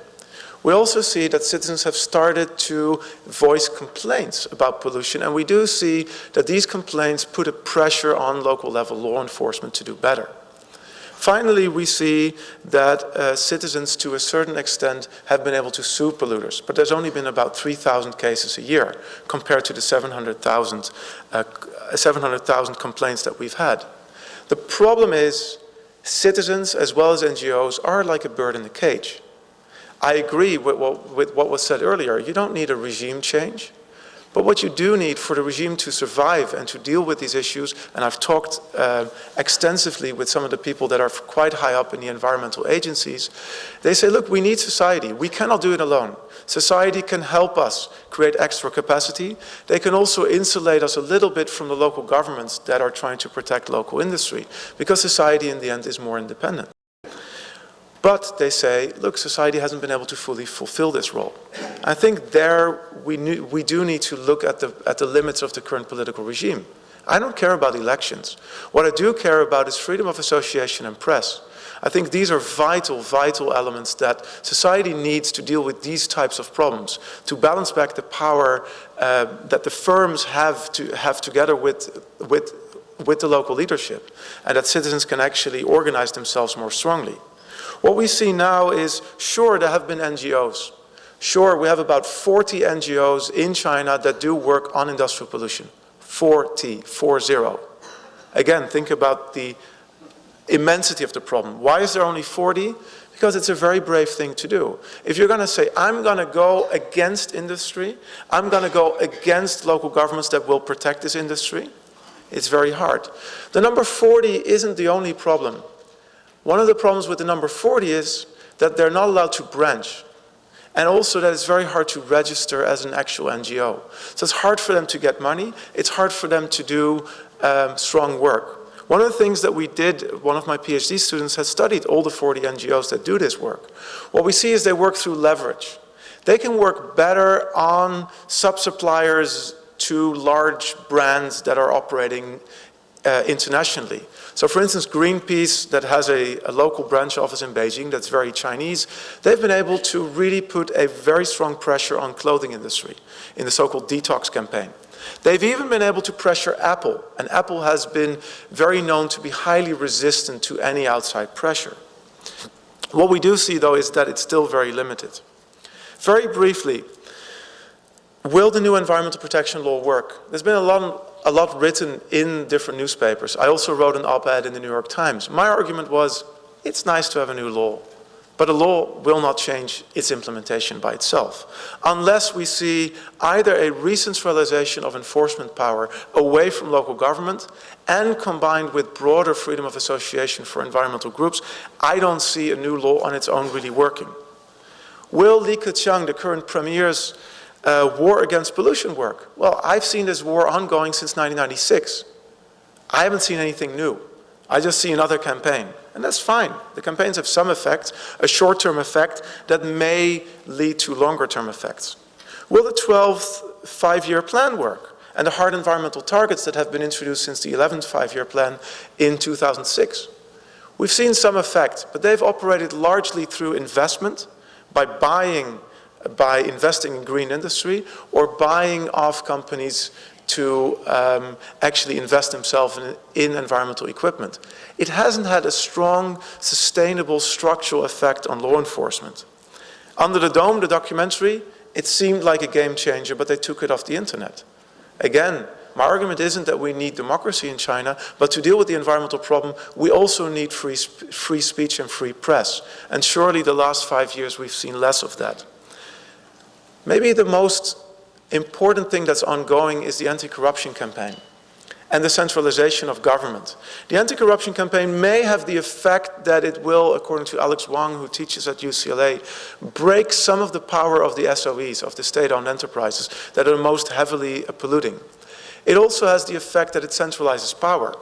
We also see that citizens have started to voice complaints about pollution, and we do see that these complaints put a pressure on local level law enforcement to do better. Finally, we see that citizens, to a certain extent, have been able to sue polluters, but there's only been about 3,000 cases a year compared to the 700,000 complaints that we've had. The problem is citizens as well as NGOs are like a bird in a cage. I agree with what was said earlier. You don't need a regime change. But what you do need for the regime to survive and to deal with these issues, and I've talked extensively with some of the people that are quite high up in the environmental agencies, they say, look, we need society. We cannot do it alone. Society can help us create extra capacity. They can also insulate us a little bit from the local governments that are trying to protect local industry, because society in the end is more independent. But they say, look, society hasn't been able to fully fulfill this role. I think there we do need to look at the limits of the current political regime. I don't care about elections. What I do care about is freedom of association and press. I think these are vital, vital elements that society needs to deal with these types of problems, to balance back the power that the firms have together with the local leadership, and that citizens can actually organize themselves more strongly. What we see now is, sure, there have been NGOs. Sure, we have about 40 NGOs in China that do work on industrial pollution. 40. Again, think about the immensity of the problem. Why is there only 40? Because it's a very brave thing to do. If you're going to say, I'm going to go against industry, I'm going to go against local governments that will protect this industry, it's very hard. The number 40 isn't the only problem. One of the problems with the number 40 is that they're not allowed to branch. And also that it's very hard to register as an actual NGO. So it's hard for them to get money. It's hard for them to do strong work. One of the things that we did, one of my PhD students has studied all the 40 NGOs that do this work. What we see is they work through leverage. They can work better on sub-suppliers to large brands that are operating internationally. So for instance, Greenpeace, that has a local branch office in Beijing that's very Chinese, they've been able to really put a very strong pressure on clothing industry in the so-called detox campaign. They've even been able to pressure Apple, and Apple has been very known to be highly resistant to any outside pressure. What we do see, though, is that it's still very limited. Very briefly, will the new environmental protection law work? There's been a lot written in different newspapers. I also wrote an op-ed in the New York Times. My argument was, it's nice to have a new law, but a law will not change its implementation by itself, unless we see either a recentralization of enforcement power away from local government and combined with broader freedom of association for environmental groups. I don't see a new law on its own really working. Will Li Keqiang, the current premier's war against pollution work? Well, I've seen this war ongoing since 1996. I haven't seen anything new. I just see another campaign, and that's fine. The campaigns have some effect, a short-term effect that may lead to longer-term effects. Will the 12th five-year plan work, and the hard environmental targets that have been introduced since the 11th five-year plan in 2006? We've seen some effect, but they've operated largely through investment, by investing in green industry or buying off companies to actually invest themselves in environmental equipment. It hasn't had a strong, sustainable, structural effect on law enforcement. Under the Dome, the documentary, it seemed like a game changer, but they took it off the internet. Again, my argument isn't that we need democracy in China, but to deal with the environmental problem, we also need free speech and free press. And surely the last 5 years we've seen less of that. Maybe the most important thing that's ongoing is the anti-corruption campaign and the centralization of government. The anti-corruption campaign may have the effect that it will, according to Alex Wang, who teaches at UCLA, break some of the power of the SOEs, of the state-owned enterprises, that are most heavily polluting. It also has the effect that it centralizes power.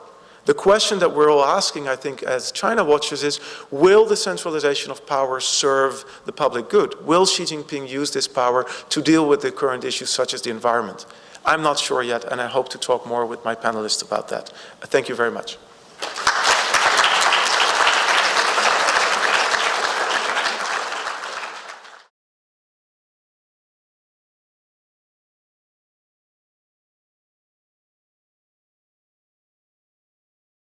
The question that we're all asking, I think, as China watchers is, will the centralization of power serve the public good? Will Xi Jinping use this power to deal with the current issues such as the environment? I'm not sure yet, and I hope to talk more with my panelists about that. Thank you very much.